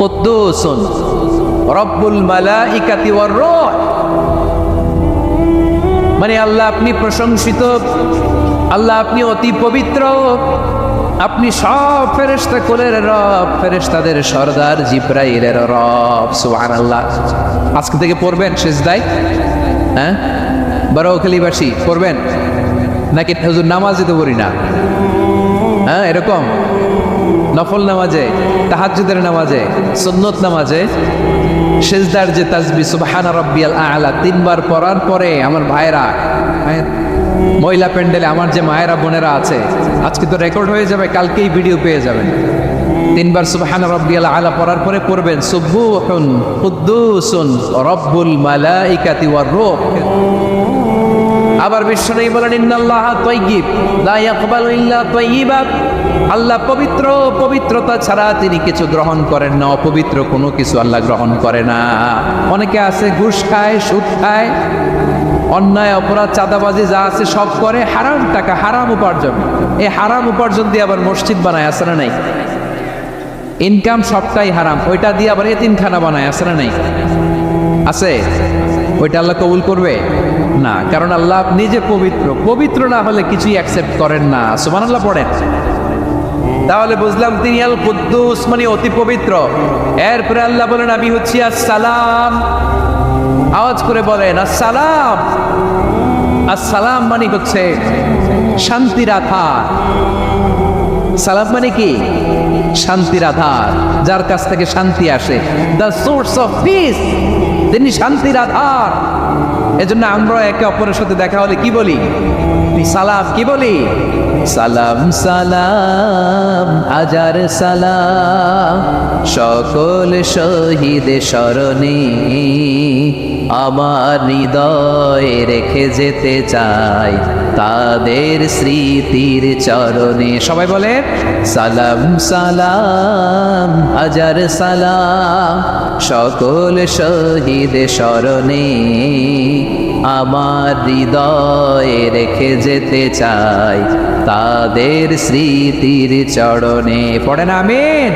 কুদ্দুসুন রাব্বুল মালাইকাতি ওয়ার রূহ মানে আল্লাহ আপনি প্রশংসিত আল্লাহ আপনি অতি পবিত্র আপনি সব ফেরেশতা কুলের রব ফেরেশতাদের সরদার জিবরাইলের রব সুবহানাল্লাহ আজকে থেকে পড়বেন সিজদায় হ্যাঁ বারোয়াখালীবাসী পড়বেন নাকি হুজুর নামাজে তো পড়ি না হ্যাঁ এরকম নফল নামাজে তাহাজ্জুদের নামাজে সুন্নত নামাজে সিজদার যে তাসবিহ সুবহানা রাব্বিয়াল আলা 3 বার পড়ার পরে আমার ভাইরা মহিলা প্যান্ডেলে আমার যে মায়েরা বোনেরা আছে আজকে তো রেকর্ড হয়ে যাবে কালকেই ভিডিও পেয়ে যাবেন 3 বার সুবহানা রাব্বিয়াল আলা পড়ার পরে পড়বেন সুবহুন কুদ্দুসুন রাব্বুল মালাইকাতি ওয়ার রূহ আবার বিশ্বনবী বলেন ইন্নাল্লাহা তাইয়্যিব লা ইয়াকবালু ইল্লা তাইয়্যিবা আল্লাহ পবিত্র পবিত্রতা ছাড়া তিনি কিছু গ্রহণ করেন না অপবিত্র কোনো কিছু আল্লাহ গ্রহণ করে না অনেকে আছে ঘুষ খায় সুদ খায় অন্যায় অপরাধ চাঁদাবাজি যা আছে সব করে হারাম টাকা হারাম উপার্জন এই হারাম উপার্জন দিয়ে আবার মসজিদ বানায় আছে না নাই ইনকাম সবটাই হারাম ওইটা দিয়ে আবার এতিমখানা বানায় আছে না নাই আছে ওইটা আল্লাহ কবুল করবে না কারণ আল্লাহ নিজে পবিত্র পবিত্র না হলে কিছুই অ্যাকসেপ্ট করেন না সুবহানাল্লাহ পড়েন তাহলে বুঝলাম তিনি আল কুদ্দুস মানে অতি পবিত্র। এরপরে আল্লাহ বলেন আমি হচ্ছি আসসালাম। আওয়াজ করে বলেন আসসালাম। আসসালাম মানে হচ্ছে শান্তির আধার। সালাম মানে কি? শান্তির আধার, যার কাছ থেকে শান্তি আসে। দ্য সোর্স অফ পিস, তিনি শান্তির আধার। এজন্য আমরা একে অপরের সাথে দেখা হলে কি বলি? সালাম। কি বলি? সালাম সালাম হাজার সালাম, সকল শহীদ স্মরণে আমার হৃদয়ে রেখে যেতে চাই তাদের স্মৃতির চরণে। সবাই বলে সালাম সালাম হাজার সালাম, সকল শহীদ স্মরণে আমার হৃদয়ে রেখে যেতে চাই তাদের স্মৃতির চরণে। পড়েন আমিন।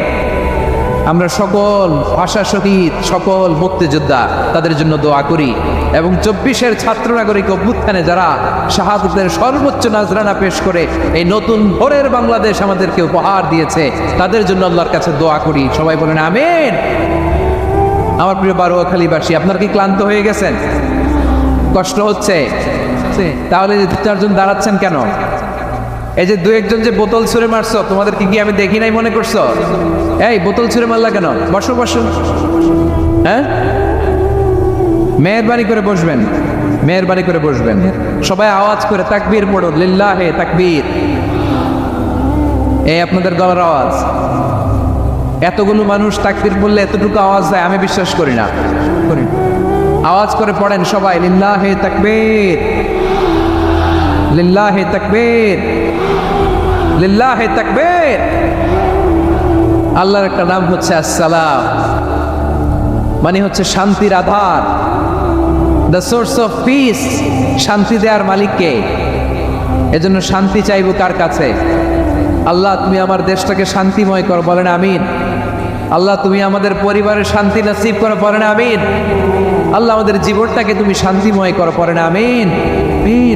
আমরা সকল ভাষা শহীদ, সকল মুক্তিযোদ্ধা, তাদের জন্য দোয়া করি এবং 24-এর ছাত্র নাগরিক অভ্যুত্থানে যারা শাহাদাতের সর্বোচ্চ নাজরানা পেশ করে এই নতুন ভোরের বাংলাদেশ আমাদেরকে উপহার দিয়েছে, তাদের জন্য আল্লাহর কাছে দোয়া করি। সবাই বলেন আমিন। আমার প্রিয় বারোয়াখালীবাসী, আপনারা কি ক্লান্ত হয়ে গেছেন? কষ্ট হচ্ছে? তাহলে 2-4জন দাঁড়াচ্ছেন কেন? এই যে 2-1জন যে বোতল ছুঁড়ে মারছো, তোমাদেরকে কি আমি দেখি নাই মনে করছো? এই বোতল ছুঁড়ে মারলা কেন? বসো বসো। হ্যাঁ, মেহেরবানি করে বসবেন, মেহেরবানি করে বসবেন। সবাই আওয়াজ করে তাকবীর পড়ো, লিল্লাহে তাকবীর। এই আপনাদের গলার আওয়াজ। এতগুলো মানুষ তাকবীর বললে এতটুকু আওয়াজ দেয়, আমি বিশ্বাস করি না। আওয়াজ করে পড়েন সবাই, লিল্লাহে তাকবীর, লিল্লাহে তাকবীর, লিল্লাহে তাকবীর। আল্লাহর একটা নাম হচ্ছে আসসালাম, মানে হচ্ছে শান্তির আধার, দ্য সোর্স অফ পিস। শান্তি দেওয়ার মালিককে। এজন্য শান্তি চাইব কার কাছে? আল্লাহ তুমি আমার দেশটাকে শান্তিময় করো, বলেন আমিন। আল্লাহ তুমি আমাদের পরিবারের শান্তি নসিব করো, বলেন আমিন। আল্লাহ আমাদের জীবনটাকে তুমি শান্তিময় করো, পড়েন আমিন।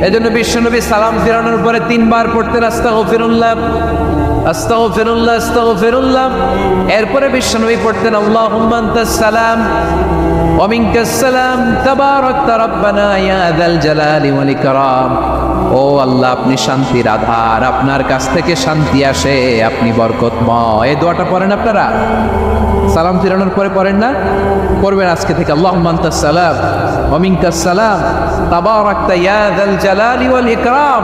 এজন্য বিশ্বনবী সালাম ফেরানোর পরে 3 বার পড়তেন আস্তাগফিরুল্লাহ, আস্তাগফিরুল্লাহ, আস্তাগফিরুল্লাহ। এরপরে বিশ্বনবী পড়তেন আল্লাহুম্মা আনতাস সালাম ওয়া মিনকাস সালাম তাবারাকতা রাব্বানা ইয়া যাল জালালি ওয়াল ইকরাম। ও আল্লাহ, আপনি শান্তির আধার, আপনার কাছ থেকে শান্তি আসে, আপনি বরকতময়। এই দোয়াটা পড়েন আপনারা সালাম ফিরানোর পরে, পড়েন না? পড়বেন আজকে থেকে। আল্লাহুম্মা আনতাস সালাম ওয়া মিনকাস সালাম তাবারাকতা ইয়া যাল জালালি ওয়াল ইকরাম।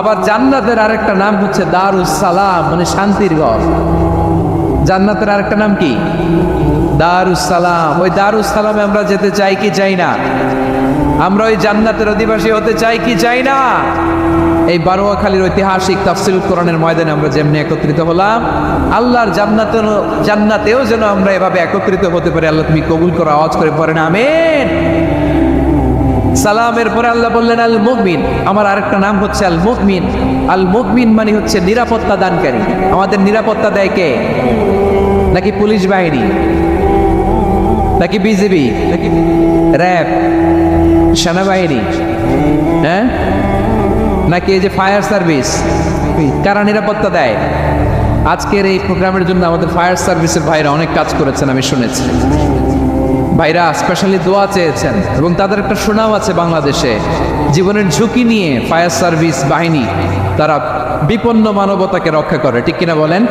আবার জান্নাতের আরেকটা নাম হচ্ছে দারুস সালাম, মানে শান্তির ঘর। জান্নাতের আরেকটা নাম কি? দারুস সালাম। ওই দারুস সালামে আমরা যেতে চাই কি চাই না? আমরা ওই জান্নাতের অধিবাসী হতে চাই কি চাই না? এই বারোয়াখালীর ঐতিহাসিক তাফসীরুল কোরআনের ময়দানে আমরা যেমনি একত্রিত হলাম, আল্লাহর জান্নাতেও যেন আমরা এভাবে একত্রিত হতে পারি। আল্লাহ তুমি কবুল করো। আওয়াজ করে পড়েন আমিন। সালামের পরে আল্লাহ বললেন আল মুমিন। আমার আরেকটা নাম হচ্ছে আল মুমিন। আল মুমিন মানে হচ্ছে নিরাপত্তা দানকারী। আমাদের নিরাপত্তা দেয় কে? নাকি পুলিশ বাহিনী, নাকি বিজিবি, নাকি র্যাব, সেনাবাহিনী, হ্যাঁ, নাকি এই যে ফায়ার সার্ভিস? কারা নিরাপত্তা দেয়? আজকের এই প্রোগ্রামের জন্য আমাদের ফায়ার সার্ভিসের ভাইরা অনেক কাজ করেছেন, আমি শুনেছি। ভাইরা স্পেশালি দোয়া চেয়েছেন এবং তাদের একটা সুনাম আছে বাংলাদেশে। জীবনের ঝুঁকি নিয়ে ফায়ার সার্ভিস বাহিনী তারা বিপন্ন মানবতাকে রক্ষা করে, ঠিক কিনা বলেন?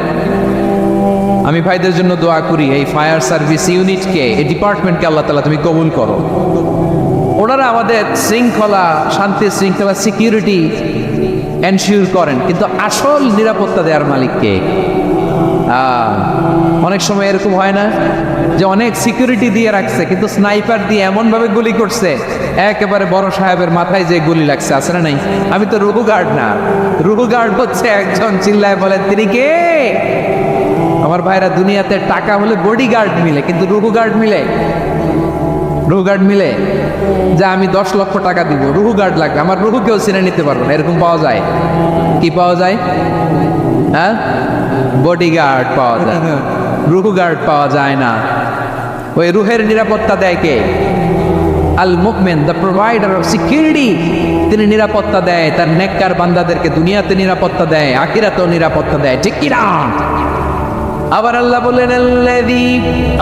আমি ভাইদের জন্য দোয়া করি, এই ফায়ার সার্ভিস ইউনিটকে, এই ডিপার্টমেন্টকে আল্লাহ তাআলা তুমি কবুল করো। ওনারা আমাদের শৃঙ্খলা, শান্তি শৃঙ্খলা, সিকিউরিটি এনশিওর করেন, কিন্তু আসল নিরাপত্তা দেওয়ার মালিককে। অনেক সময় এরকম হয় না যে অনেক সিকিউরিটি দিয়ে রাখছে, কিন্তু স্নাইপার দিয়ে এমন ভাবে গুলি করছে একেবারে বড় সাহেবের মাথায় যে গুলি লাগছে, আছে না নাই? আমি তো রুহু গার্ড না। রুহু গার্ড হচ্ছে একজন চিল্লায় বলে তিনি কে? আমার ভাইরা, দুনিয়াতে টাকা হলে বডি গার্ড মিলে, কিন্তু রুহু গার্ড মিলে? রুহু গার্ড মিলে? যে আমি 10 লক্ষ টাকা দিব, রুহু গার্ড লাগবে, আমার রুহু কেউ চিনে নিতে পারবো না, এরকম পাওয়া যায়? কি পাওয়া যায়? হ্যাঁ, বডি গার্ড পাওয়া যায়, রুহু গার্ড পাওয়া যায় না। ওই রুহের নিরাপত্তা দেয় কে? আল মুমিন, দ্য প্রোভাইডার অফ সিকিউরিটি। তিনি নিরাপত্তা দেয় তার নেককার বান্দাদেরকে, দুনিয়াতে নিরাপত্তা দেয়, আখিরাতেও নিরাপত্তা দেয়, ঠিক কি না? আবার আল্লাহ বললেন আল্লাযী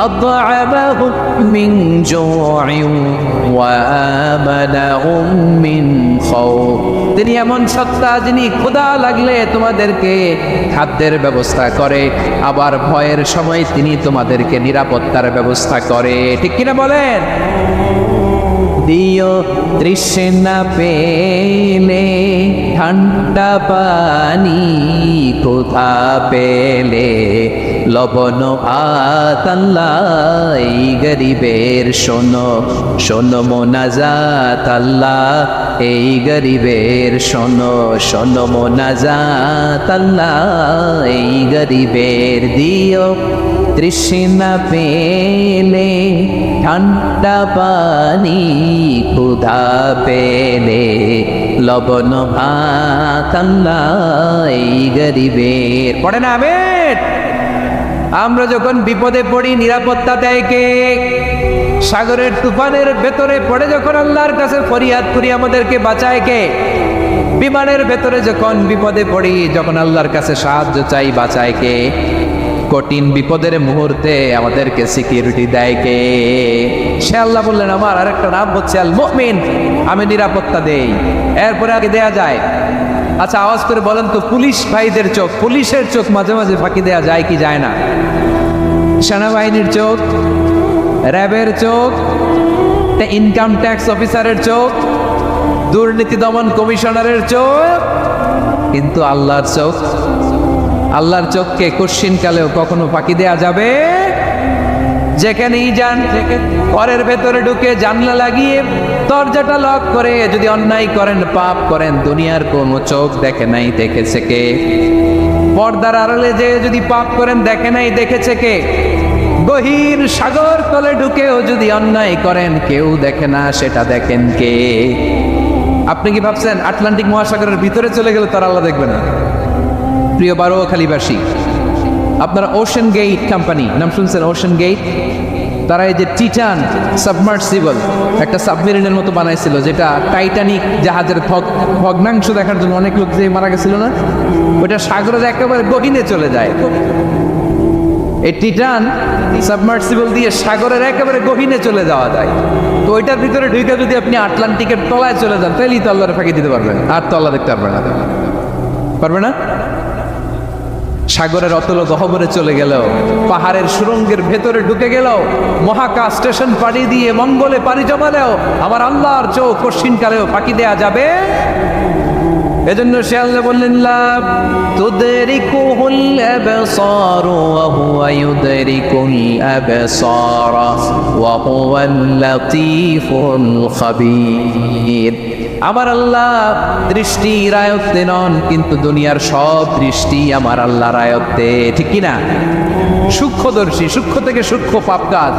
আত'আমাহুম মিন জু'ইন ওয়া আমানাহুম মিন খাউফ। তিনি এমন সত্তা যিনি ক্ষুধা লাগলে তোমাদেরকে খাদ্যের ব্যবস্থা করে, আবার ভয়ের সময় তিনি তোমাদেরকে নিরাপত্তার ব্যবস্থা করে, ঠিক কিনা বলেন? দিও তৃষ্ণা পেলে ঠান্ডা পানি, ক্ষুধা পেলে লবণ ভাত, আল্লাহ এই গরিবের শোনো শোনো মোনাজাত, আল্লাহ এই গরিবের শোনো শোনো মোনাজাত, আল্লাহ এই গরিবের দিও তৃষ্ণা পেলে ঠান্ডা পানি, ক্ষুধা পেলে লবণ ভাত, আল্লাহ এই গরিবের। পড়ে না আমিন? আমরা যখন বিপদে পড়ি নিরাপত্তা দেয় কে? সাগরের তুফানের ভেতরে পড়ে যখন আল্লাহর কাছে ফরিয়াদ করি আমাদেরকে বাঁচায় কে? বিমানের ভেতরে যখন বিপদে পড়ি, যখন আল্লাহর কাছে সাহায্য চাই, বাঁচায় কে? কঠিন বিপদের মুহূর্তে আমাদেরকে সিকিউরিটি দেয় কে? সে আল্লাহ বললেন আমার আরেকটা নাম হচ্ছে আল মুমিন, আমি নিরাপত্তা দেই। এরপরে আগে দেয়া যায়। আচ্ছা আওয়াজ করে বলেন তো, পুলিশ ভাইদের চোখ, পুলিশের চোখ মাঝে মাঝে ফাঁকি দেয়া যায় কি যায় না? সেনাবাহিনীর চোখ, র্যাবের চোখ, ইনকাম ট্যাক্স অফিসারের চোখ, দুর্নীতি দমন কমিশনারের চোখ, কিন্তু আল্লাহর চোখ, আল্লাহর চোখকে কোশ্চিনকালেও কখনো ফাঁকি দেয়া যাবে? যেখানেই যান, ঘরের ভেতরে ঢুকে জানলা লাগিয়ে দরজাটা লক করে যদি অন্যায় করেন, পাপ করেন, দুনিয়ার কোনো চোখ দেখে নাই, দেখেছে কে? পর্দার আড়ালে যে যদি পাপ করেন, দেখে নাই, দেখেছে কে? গহীন সাগর তলে ঢুকেও যদি অন্যায় করেন, কেউ দেখে না, সেটা দেখেন কে? আপনি কি ভাবছেন আটলান্টিক মহাসাগরের ভিতরে চলে গেলে তার আল্লাহ দেখবেন না? প্রিয় বারোয়াখালীবাসী, আপনারা ওশেন গেট কোম্পানি নাম শুনছেন? ওশেন গেট, তারা এই যে টিটান সাবমার্সিবল একটা সাবমেরিনের মতো বানাইছিল, যেটা টাইটানিক জাহাজের ভগ্নাংশ দেখার জন্য অনেক লোক যে মারা গেছিল না, ওটা সাগরে একেবারে গহীনে চলে যায়। এই টিটান সাবমার্সিবল দিয়ে সাগরের একেবারে গহীনে চলে যাওয়া যায়। তো ওইটার ভিতরে ঢুকে যদি আপনি আটলান্টিকের তলায় চলে যান, তাহলেই তো আল্লাহরে ফাঁকি দিতে পারবেন, আর তো আল্লাহ দেখতে পারবে না, পারবে না? সাগরের অতল গহ্বরে চলে গেল, পাহাড়ের সুরঙ্গের ভেতরে ঢুকে গেল, মহাকাশ স্টেশন পাড়ি দিয়ে মঙ্গলে পাড়ি জমালেও আমার আল্লাহর চোখ কঠিনকালেও ফাঁকি দেয়া যাবে? এজন্য সে আল্লাহ বললেন লা তুদরিকুহুল আবসার ওয়া হুয়া ইউদরিকুল আবসার ওয়া হুয়াল লাতীফুল খাবীর। আমার আল্লাহ দৃষ্টির আয়ত্তে নন, কিন্তু দুনিয়ার সব দৃষ্টি আমার আল্লাহর আয়ত্তে, ঠিক কিনা? সূক্ষ্মদর্শী, সূক্ষ্ম থেকে সূক্ষ্ম পাপ কাজ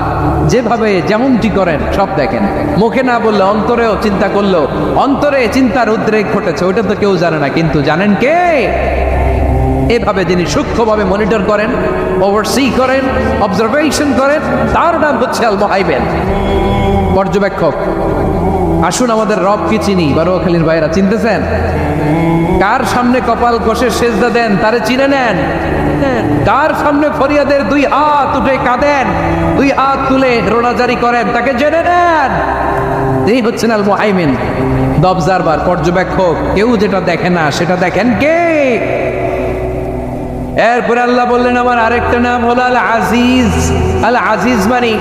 যেভাবে যেমনটি করেন সব দেখেন। মুখে না বললে অন্তরেও চিন্তা করলেও অন্তরে চিন্তার উদ্রেক ঘটেছে, ওটা তো কেউ জানে না, কিন্তু জানেন কে? এভাবে যিনি সূক্ষ্মভাবে মনিটর করেন, ওভারসি করেন, অবজারভেশন করেন, তার নাম হচ্ছে আল মুহাইমিন, পর্যবেক্ষক। আসুন আমাদের রবকে চিনি। বারোয়াখালীর ভাইরা চিনতেছেন? কার সামনে কপাল ঘষে সেজদা দেন তারে চিনে নেন? কার সামনে ফরিয়াদের দুই হাত উঠে কাঁদেন, দুই হাত তুলে রোনাজারি করেন, তাকে জেনে নেন। এই হচ্ছেন আল মুহাইমিন, দ্য অবজারভার, পর্যবেক্ষক। কেউ যেটা দেখে না সেটা দেখেন কে? এরপরে আল্লাহ বললেন আমার আরেকটা নাম হলো আল আজিজ। আল আজিজ মানে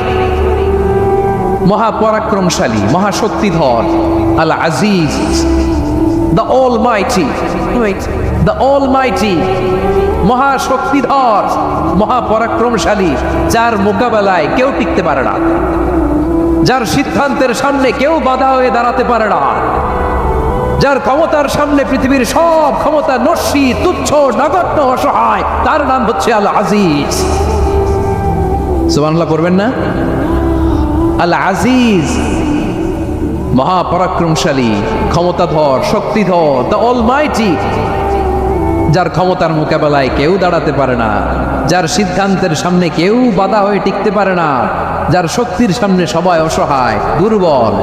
মহাপরাক্রমশালী, মহাশক্তিধর। আল আজিজ, দ্য অলমাইটি, দ্য অলমাইটি, মহাশক্তিধর, মহাপরাক্রমশালী, যার মোকাবেলায় কেউ টিকতে পারে না, যার সিদ্ধান্তের সামনে কেউ বাধা হয়ে দাঁড়াতে পারে না, যার ক্ষমতার সামনে পৃথিবীর সব ক্ষমতা নস্যি, তুচ্ছ, নগণ্য, অসহায়, তার নাম হচ্ছে আল আজিজ। সুবহানাল্লাহ পড়বেন না? আল আজিজ, মহাপরাক্রমশালী, ক্ষমতাধর, শক্তিধর, দ্য অলমাইটি, যার ক্ষমতার মোকাবেলায় কেউ দাঁড়াতে পারে না, যার সিদ্ধান্তের সামনে কেউ বাধা হয়ে টিকতে পারে না। যার শক্তির সামনে সবাই অসহায় দুর্বল।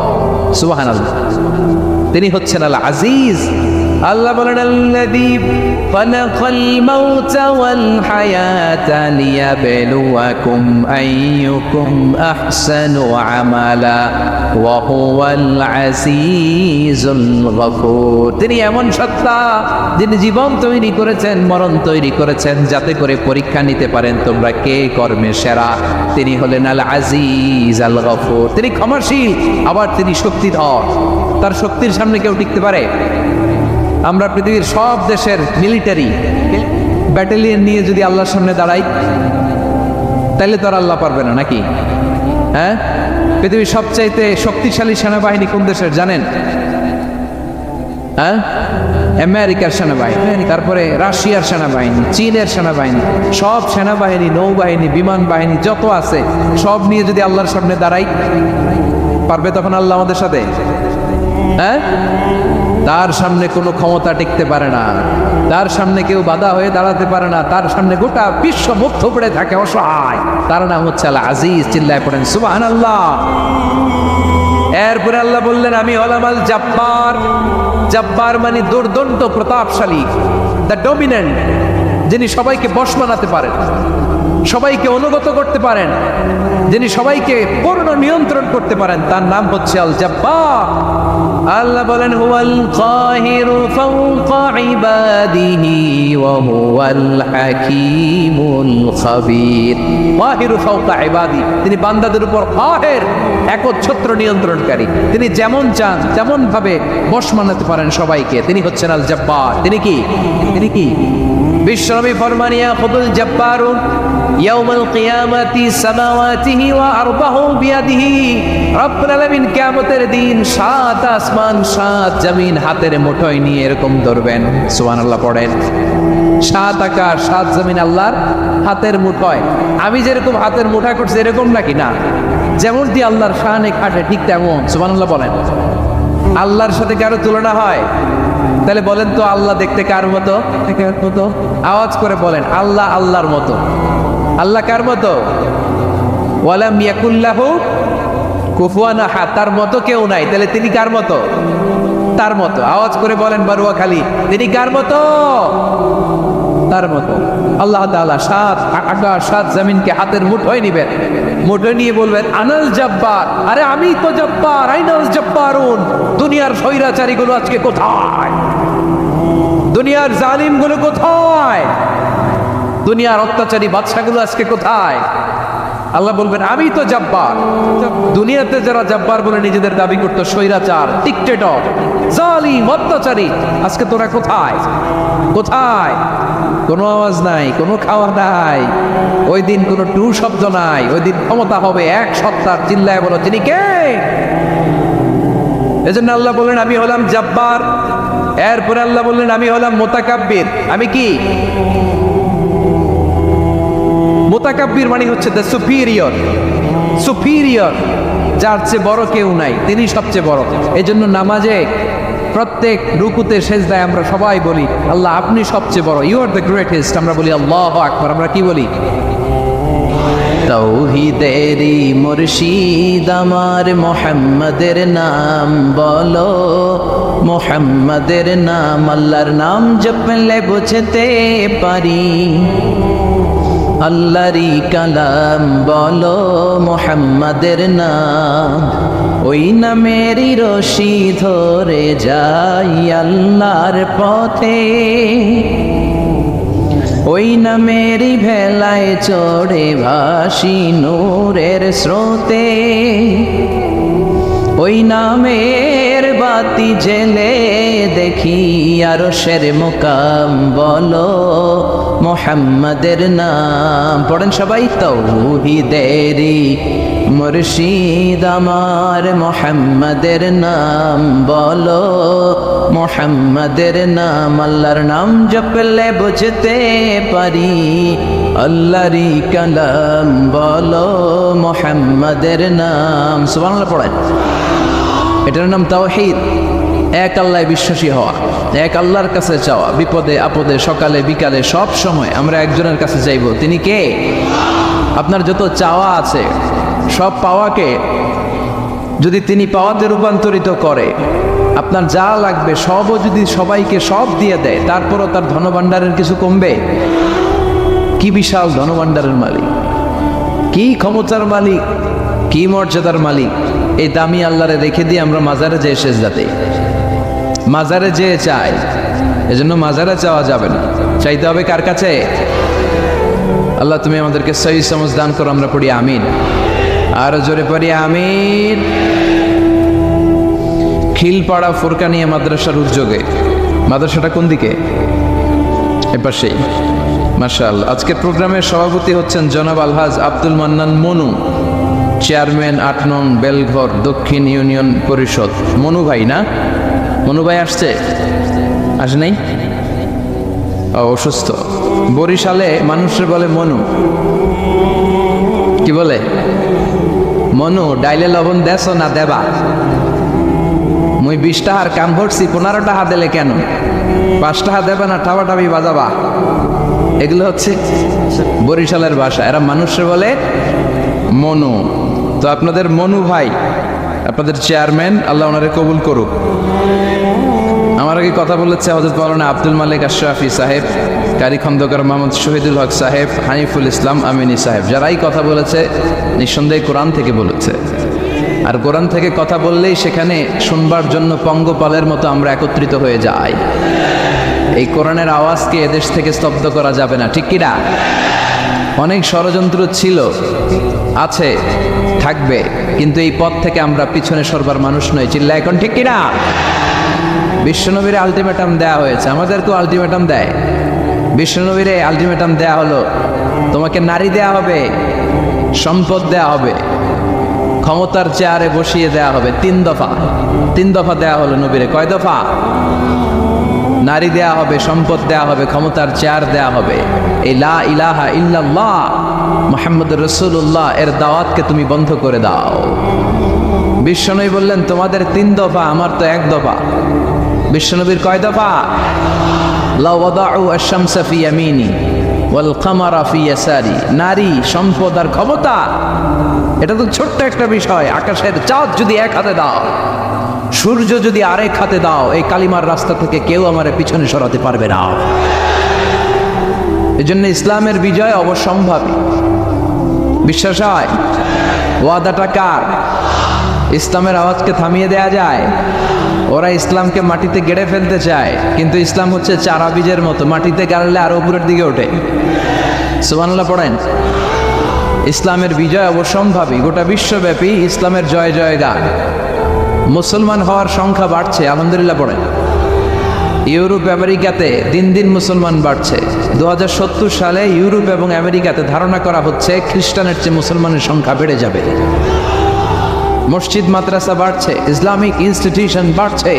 সুবহানাল্লাহ। তিনি হচ্ছেন আল আজিজ। আল্লাহ বলেন আল্লাযী খালাকাল মাউতা ওয়াল হায়াতা লিয়াবলুয়াকুম আইয়ুকুম আহসানু আমালা ওয়া হুয়াল আজিজুল গফুর। তিনি এমন সত্তা যিনি জীবন তৈরি করেছেন, মরণ তৈরি করেছেন, যাতে করে পরীক্ষা নিতে পারেন তোমরা কে কর্মে সেরা। তিনি হলেন আল আজিজ আল গফুর। তিনি ক্ষমাশীল, আবার তিনি শক্তিধর। তার শক্তির সামনে কেউ টিকতে পারে? আমরা পৃথিবীর সব দেশের মিলিটারি ব্যাটালিয়ন নিয়ে যদি আল্লাহর সামনে দাঁড়াই, তাহলে তো আর আল্লাহ পারবে না নাকি? হ্যাঁ, পৃথিবীর সবচাইতে শক্তিশালী সেনাবাহিনী কোন দেশের জানেন? হ্যাঁ, আমেরিকার সেনাবাহিনী, তারপরে রাশিয়ার সেনাবাহিনী, চীনের সেনাবাহিনী, সব সেনাবাহিনী, নৌবাহিনী, বিমান বাহিনী যত আছে সব নিয়ে যদি আল্লাহর সামনে দাঁড়াই, পারবে তখন আল্লাহ আমাদের সাথে? হ্যাঁ, তার সামনে কোনো ক্ষমতা টিকতে পারে না, তার সামনে কেউ বাধা হয়ে দাঁড়াতে পারে না, তার সামনে গোটা বিশ্ব মুগ্ধ পড়ে থাকে অসহায়। তার নাম হচ্ছে আল আজিজ। চিল্লায় পড়েন সুবহানাল্লাহ। এরপরে আল্লাহ বললেন আমি হলাম আল জব্বার। জব্বার মানে দুর্দন্ত প্রতাপশালী, দ্য ডমিনেন্ট, যিনি সবাইকে বশ বানাতে পারেন, সবাইকে অনুগত করতে পারেন, যিনি সবাইকে পূর্ণ নিয়ন্ত্রণ করতে পারেন, তার নাম হচ্ছে আল জব্বার। আল্লাহ বলেন হুয়াল কাহিরু ফাওকা ইবাদিহি ওয়া হুয়াল হাকীমুল খাবীর। কাহিরু ফাওকা ইবাদি, তিনি বান্দাদের উপর কাহের, একচ্ছত্র নিয়ন্ত্রণকারী। তিনি যেমন চান তেমন ভাবে বশ বানাতে পারেন সবাইকে। তিনি হচ্ছেন আল জব্বার। তিনি কি? তিনি কি? বিশ্বনবী ফরমান ইয়াখুদুল জব্বারুন ইয়াউমাল কিয়ামাতি সামাওয়াতিহি ওয়া আরবাহু বিয়াদিহি। রব্বুল আলামিন কিয়ামতের দিন 7 আসমান 7 জমিন হাতের মুঠোয় নিয়ে এরকম ধরবেন। সুবহানাল্লাহ পড়েন। 7 আকাশ 7 জমিন আল্লাহর হাতের মুঠোয়। আমি যেরকম হাতের মুঠোয় করছি এরকম নাকি? না, যেমনটি আল্লাহর শানে খাটে ঠিক তেমন। সুবহানাল্লাহ বলেন। আল্লাহর সাথে কারো তুলনা হয়? তাহলে বলেন তো আল্লাহ দেখতে কার মতো? আওয়াজ করে বলেন আল্লাহ আল্লাহর মতো। আল্লাহ কার মতো? ওয়ালাম ইয়াকুল্লাহু কুফুয়ান আহাদ, তার মতো কেউ নাই। তাহলে তিনি কার মতো? তার মতো। আওয়াজ করে বলেন বারুয়াখালী, তিনি কার মতো? তার মতো। আল্লাহ তাআলা 7 আকাশ 7 জমিনকে হাতের মুঠোয় নিবেন, মুঠোয় নিয়ে বলবেন আনাল জব্বার। আরে আমি তো জব্বার। আইনাল জব্বারুন। দুনিয়ার স্বৈরাচারীগুলো আজকে কোথায়? দুনিয়ার জালিমগুলো কোথায়? দুনিয়ার অত্যাচারী বাদশাগুলো আজকে কোথায়? আল্লাহ বলবেন আমি তো জব্বার। দুনিয়াতে যারা জব্বার বলে নিজেদের দাবি করতো, স্বৈরাচার, ডিক্টেটর, জালিম, অত্যাচারী, আজকে তোরা কোথায়? কোথায়? কোনো আওয়াজ নাই, কোনো খাওয়া নাই, ওই দিন কোনো টু শব্দ নাই। ওই দিন ক্ষমতা হবে এক সত্তার। চিল্লায় বলো তিনি কে? এজন্য আল্লাহ বললেন আমি হলাম জব্বার। এরপরে আল্লাহ বললেন আমি হলাম মুতাকাব্বির। আমি কি? মুতাকাব্বির মানে হচ্ছে দ্য সুপিরিয়র। সুপিরিয়র, যার চেয়ে বড় কেউ নাই, তিনি সবচেয়ে বড়। এজন্য নামাজে প্রত্যেক রুকুতে সেজদায় আমরা সবাই বলি আল্লাহ আপনি সবচেয়ে বড়, ইউ আর দ্য গ্রেটেস্ট। আমরা বলি আল্লাহু আকবার। আমরা কি বলি? তাওহীদেরই মুর্শিদ আমার মুহাম্মাদের নাম বলো, মুহাম্মাদের নাম। আল্লাহর নাম জপলে বুঝতে পারি, আল্লাহরই কালাম বলো মুহাম্মাদের নাম। ওই নামেরই রশি ধরে যাই আল্লাহর পথে, ওই নামেরই ভেলায় চড়ে ভাসি নূরের স্রোতে। ওই নামের বাতি জেলে দেখি আরশের মুকাম বলো মুহাম্মাদের নাম। পড়েন সবাই তাওহীদেরই মুর্শিদ আমার মুহাম্মাদের নাম বলো, মুহাম্মাদের নাম। আল্লাহর নাম জপলে বুঝতে পারি, আল্লাহরই কালাম বলো মুহাম্মাদের নাম। সুবহানাল্লাহ পড়েন। এটার নাম তাওহীদ। এক আল্লাহয় বিশ্বাসী হওয়া, এক আল্লাহর কাছে চাওয়া, বিপদে আপদে সকালে বিকালে সব সময় আমরা একজনের কাছে চাইব। তিনি কে? আপনার যত চাওয়া আছে সব পাওয়াকে যদি তিনি পাওয়াতে রূপান্তরিত করে, আপনার যা লাগবে সবও যদি সবাইকে সব দিয়ে দেয়, তারপরও তার ধনভাণ্ডারের কিছু কমবে? কি বিশাল ধনভাণ্ডারের মালিক, কি ক্ষমতার মালিক, কি মর্যাদার মালিক। এই দামি আল্লাহরে রেখে দিয়ে আমরা মাজারে যেয়ে সেজদাতে, মাজারে যেয়ে চাই। এজন্য মাজারে চাওয়া যাবে না, চাইতে হবে কার কাছে? আল্লাহ তুমি আমাদেরকে সহি সমঝ দান করো, আমরা পড়ি আমিন। আর জোরে পড়ি আমিন। খিলপাড়া ফুরকানিয়া মাদ্রাসার উদ্যোগে, মাদ্রাসাটা কোন দিকে? এপাশেই। মাশাআল্লাহ। আজকের প্রোগ্রামের সভাপতি হচ্ছেন জনাব আলহাজ আব্দুল মান্নান মনু, চেয়ারম্যান ৮ নং বেলঘর দক্ষিণ ইউনিয়ন পরিষদ। মনু ভাই না? মনু ভাই আসছে? আসে নাই? অসুস্থ। বরিশালে মানুষের বলে মনু, কি বলে? মনু, ডাইলে লবণ দেশ না দেবা? মুই 20 টাকার কাম ভরছি, 15 টাকা দিলে কেন? 5 টাকা দেবে না, ঠাবাঠাবি বাজাবা। এগুলো হচ্ছে বরিশালের ভাষা। এরা মানুষের বলে মনু। তো আপনাদের মনু ভাই, আপনাদের চেয়ারম্যান, আল্লাহ ওনারে কবুল করুক। আমার আগে কথা বলেছে হযরত মাওলানা আব্দুল মালিক আশরাফি সাহেব, কারি খন্দকার মোহাম্মদ শহীদুল হক সাহেব, হানিফুল ইসলাম আমিনী সাহেব। যারাই কথা বলেছে নিঃসন্দেহে কোরআন থেকে বলেছে। আর কোরআন থেকে কথা বললেই সেখানে শুনবার জন্য পঙ্গপালের মতো আমরা একত্রিত হয়ে যাই। এই কোরআনের আওয়াজকে এদেশ থেকে স্তব্ধ করা যাবে না, ঠিক কিনা? অনেক ষড়যন্ত্র ছিল, আছে, থাকবে, কিন্তু এই পথ থেকে আমরা পিছনে সরবার মানুষ নই। চিল্লা এখন ঠিক কিনা? বিশ্বনবীর আলটিমেটাম দেয়া হয়েছে, আমাদেরকেও আলটিমেটাম দেয়। বিশ্বনবীর আলটিমেটাম দেয়া হলো, তোমাকে নারী দেয়া হবে, সম্পদ দেয়া হবে, ক্ষমতার চেয়ারে বসিয়ে দেয়া হবে। 3 দফা, 3 দফা দেয়া হলো নবীরে। কয় দফা? নারী দেয়া হবে, সম্পদ দেয়া হবে, ক্ষমতার চেয়ার দেয়া হবে। এই লা ইলাহা ইল্লাল্লাহ মুহাম্মদুর রাসূলুল্লাহ এর দাওয়াতকে তুমি বন্ধ করে দাও। বিশ্বনবী বললেন তোমাদের 3 দফা, আমার তো 1 দফা। বিশ্বনবীর কয় দফা? লা ওয়াদাউ আশ-শামসা ফি ইয়ামিনি ওয়াল কামারা ফি ইয়াসারি। নারী, সম্পদ আর ক্ষমতা, এটা তো ছোট্ট একটা বিষয়। আকাশের চাঁদ যদি 1 হাতে দাও, সূর্য যদি আরেক হাতে দাও, এই কালিমার রাস্তা থেকে কেউ আমার পিছনে সরাতে পারবে না। এজন্য ইসলামের বিজয় অবশ্যম্ভাবী। বিশ্বাস হয়? ওয়াদাটা কার? ইসলামের আওয়াজকে থামিয়ে দেয়া যায়? ওরা ইসলামকে মাটিতে গেড়ে ফেলতে চায়, কিন্তু ইসলাম হচ্ছে চারা বীজের মতো, মাটিতে গাড়লে আরো উপরের দিকে ওঠে। সুবহানাল্লাহ পড়েন। ইসলামের বিজয় অবশ্যম্ভাবী। গোটা বিশ্বব্যাপী ইসলামের জয় জয় গান। মুসলমান হওয়ার সংখ্যা বাড়ছে, আলহামদুলিল্লাহ পড়েন। ইউরোপ আমেরিকাতে দিন দিন মুসলমান বাড়ছে। 2070 সালে ইউরোপ এবং আমেরিকাতে ধারণা করা হচ্ছে খ্রিস্টানের চেয়ে মুসলমানের সংখ্যা বেড়ে যাবে। মসজিদ মাদ্রাসা বাড়ছে, ইসলামিক ইনস্টিটিউশন বাড়ছে,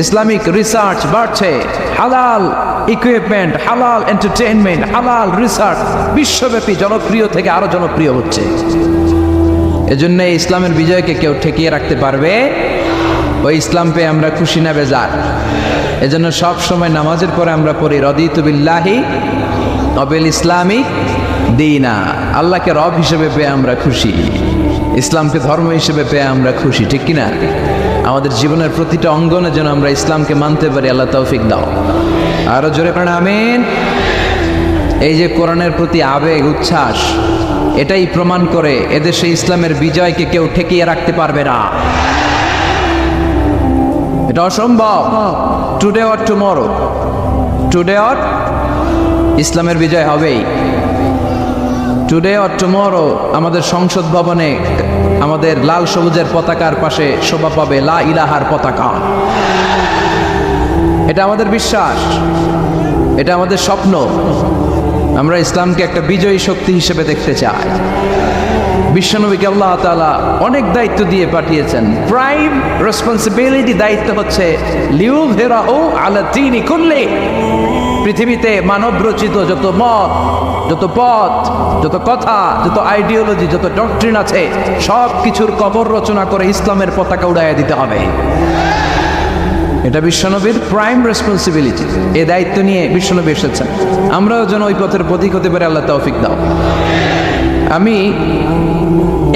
ইসলামিক রিসার্চ বাড়ছে, হালাল ইকুইপমেন্ট, হালাল এন্টারটেইনমেন্ট, হালাল রিসার্চ বিশ্বব্যাপী জনপ্রিয় থেকে আরো জনপ্রিয় হচ্ছে। এজন্য ইসলামের বিজয়কে কেউ ঠেকিয়ে রাখতে পারবে? ওই ইসলাম পেয়ে আমরা খুশি না বেজার? এজন্য সব সময় নামাজের পরে আমরা পড়ি রাদিতু বিল্লাহি ওয়া বিল ইসলামি দীনা। আল্লাহকে রব হিসেবে পেয়ে আমরা খুশি, ইসলামকে ধর্ম হিসেবে পেয়ে আমরা খুশি, ঠিক কিনা? আমাদের জীবনের প্রতিটা অঙ্গনে যেন আমরা ইসলামকে মানতে পারি, আল্লাহ তৌফিক দাও। আরো জোরে পড়েন আমিন। এই যে কোরআনের প্রতি আবেগ, উচ্ছ্বাস, এটাই প্রমাণ করে এদেশে ইসলামের বিজয়কে কেউ ঠেকিয়ে রাখতে পারবে না। এটা অসম্ভব। Today or tomorrow, today or ইসলামের বিজয় হবেই। টুডে অর টুমরো আমাদের সংসদ ভবনে আমাদের লাল সবুজের পতাকার পাশে শোভা পাবে লা ইলাহার পতাকা। এটা আমাদের বিশ্বাস, এটা আমাদের স্বপ্ন। আমরা ইসলামকে একটা বিজয়ী শক্তি হিসেবে দেখতে চাই। বিশ্বনবীকে আল্লাহ তাআলা অনেক দায়িত্ব দিয়ে পাঠিয়েছেন। প্রাইম রেসপন্সিবিলিটি, দায়িত্ব হচ্ছে লিউযহিরাহু আলা দীনি কুল্লি। পৃথিবীতে মানব রচিত যত মত, যত পথ, যত কথা, যত আইডিওলজি, যত ডক্ট্রিন আছে, সব কিছুর কবর রচনা করে ইসলামের পতাকা উড়াইয়া দিতে হবে। এটা বিশ্বনবীর প্রাইম রেসপন্সিবিলিটি। এই দায়িত্ব নিয়ে বিশ্বনবী এসেছেন। আমরাও যেন ওই পথের প্রতীক হতে পারে, আল্লাহ তৌফিক দাও। আমি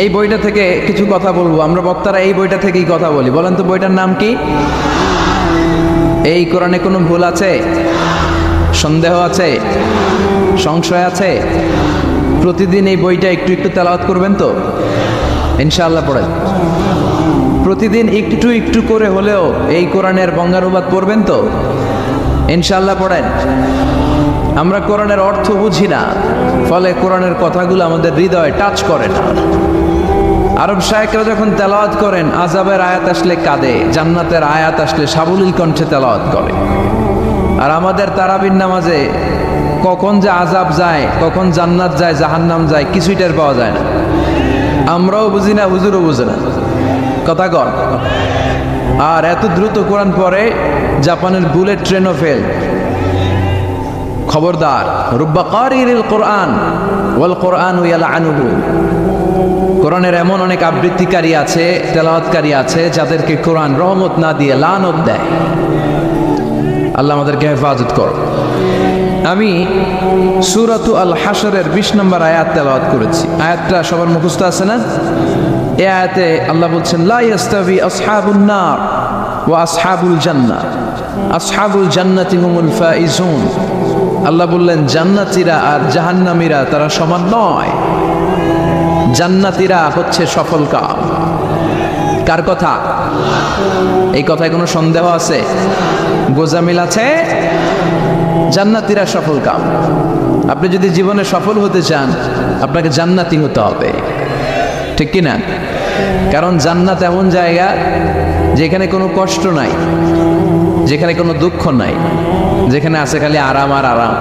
এই বইটা থেকে কিছু কথা বলবো। আমরা বক্তারা এই বইটা থেকেই কথা বলি। বলেন তো বইটার নাম কি? এই কোরআনে কোনো ভুল আছে? সন্দেহ আছে? সংশয় আছে? প্রতিদিন এই বইটা একটু একটু তেলাওয়াত করবেন তো ইনশাআল্লাহ? পড়েন প্রতিদিন একটু একটু করে হলেও এই কোরআনের বঙ্গানুবাদ পড়বেন তো ইনশাআল্লাহ? পড়েন। আমরা কোরআনের অর্থ বুঝি না, ফলে কোরআনের কথাগুলো আমাদের হৃদয়ে টাচ করে না। আরব শায়েখরা যখন তেলাওয়াত করেন, আযাবের আয়াত আসলে কাঁদে, জান্নাতের আয়াত আসলে সাবলীল কণ্ঠে তেলাওয়াত করে। আর আমাদের তারাবির নামাজে কখন যে আযাব যায়, কখন জান্নাত যায়, জাহান্নাম যায়, কিছুই টের পাওয়া যায় না। আমরাও বুঝি না, হুজুরও বুঝে না। কথা কর। আর এত দ্রুত কোরআন পড়ে, জাপানের বুলেট ট্রেনও ফেল। খবরদার, রুব্বা কারিরিল কোরআন ওয়াল কোরআনু ইয়ালআনুহু। কোরআনের এমন অনেক আবৃত্তিকারী আছে, তেলাওয়াতকারী আছে, যাদেরকে কোরআন রহমত না দিয়ে লানত দেয়। আল্লাহ আমাদেরকে হেফাজত করো। আমি সূরাতু আল হাশরের 20 নম্বর আয়াত তেলাওয়াত করেছি। আয়াতটা সবার মুখস্থ আছে না? এই আয়াতে আল্লাহ বলছেন, লা ইয়াস্তাবি আসহাবুন নার ওয়া আসহাবুল জান্নাহ, আসহাবুল জান্নাতি হুমুল ফাইজুন। আল্লাহ বললেন, জান্নাতীরা আর জাহান্নামীরা তারা সমান নয়। জান্নাতীরা হচ্ছে সফল কাম। কার কথা? এই কথায় কোনো সন্দেহ আছে? গোজামিল আছে? জান্নাতীরা সফল কাম। আপনি যদি জীবনে সফল হতে চান, আপনাকে জান্নাতি হতে হবে, ঠিক কি না? কারণ জান্নাত এমন জায়গা যেখানে কোনো কষ্ট নাই, যেখানে কোনো দুঃখ নাই, যেখানে আছে খালি আরাম আর আরাম।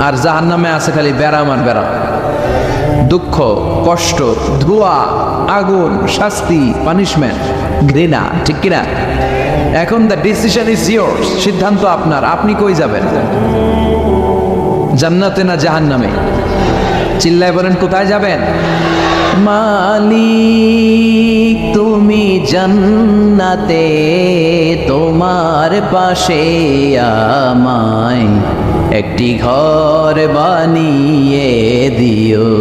আর জাহান্নামে আছে খালি ব্যারাম আর ব্যারাম, দুঃখ, কষ্ট, ধোঁয়া, আগুন, শাস্তি, পানিশমেন্ট, ঘৃণা, ঠিক কিনা? এখন দ্য ডিসিশন ইজ ইয়োর্স। সিদ্ধান্ত আপনার। আপনি কই যাবেন? জান্নাতে না জাহান্নামে? চিল্লায় বলেন, কোথায় যাবেন? মালিক তুমি জান্নাতে, তোমার পাশে আমায় একটি ঘর বানিয়ে দিও,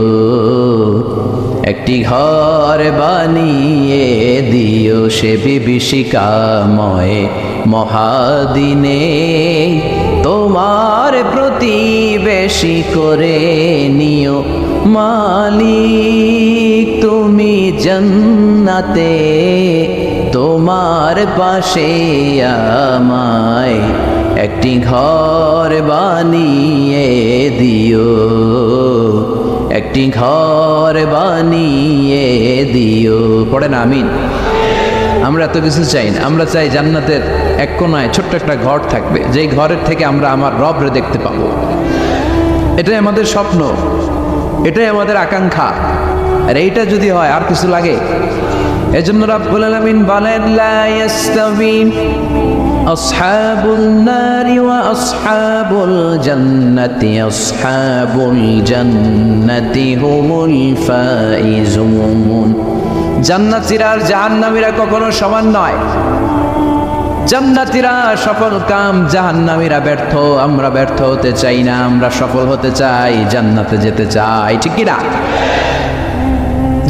একটি ঘর বানিয়ে দিও সে বিভীষিকাময় মহাদিনে, তোমার প্রতিবেশী করে নিও। মালিক তুমি জান্নাতে, তোমার পাশে আমায় একটি ঘর বানিয়ে দিও, একটি ঘর বানিয়ে দিও। পড়েন আমিন। আমরা এত কিছু চাই না। আমরা চাই জান্নাতের এক কোনায় ছোট্ট একটা ঘর থাকবে, যেই ঘরের থেকে আমরা আমার রবরে দেখতে পাবো। এটাই আমাদের স্বপ্ন, এটাই আমাদের আকাঙ্ক্ষা। আর এইটা যদি হয়, আর কিছু লাগে? এজন্য রাব্বুল আলামিন বলেন, লা ইয়াস্তাবি আসহাবুন নারি ওয়া আসহাবুল জান্নাতি, আসহাবুল জান্নাতি হুমুল ফাইজুন। জান্নাতীরা আর জাহান্নামীরা কখনো সমান নয়। জান্নাতীরা সফল কাম, জাহান্নামীরা ব্যর্থ। আমরা ব্যর্থ হতে চাই না, আমরা সফল হতে চাই, জান্নাতে যেতে চাই, ঠিক কি না?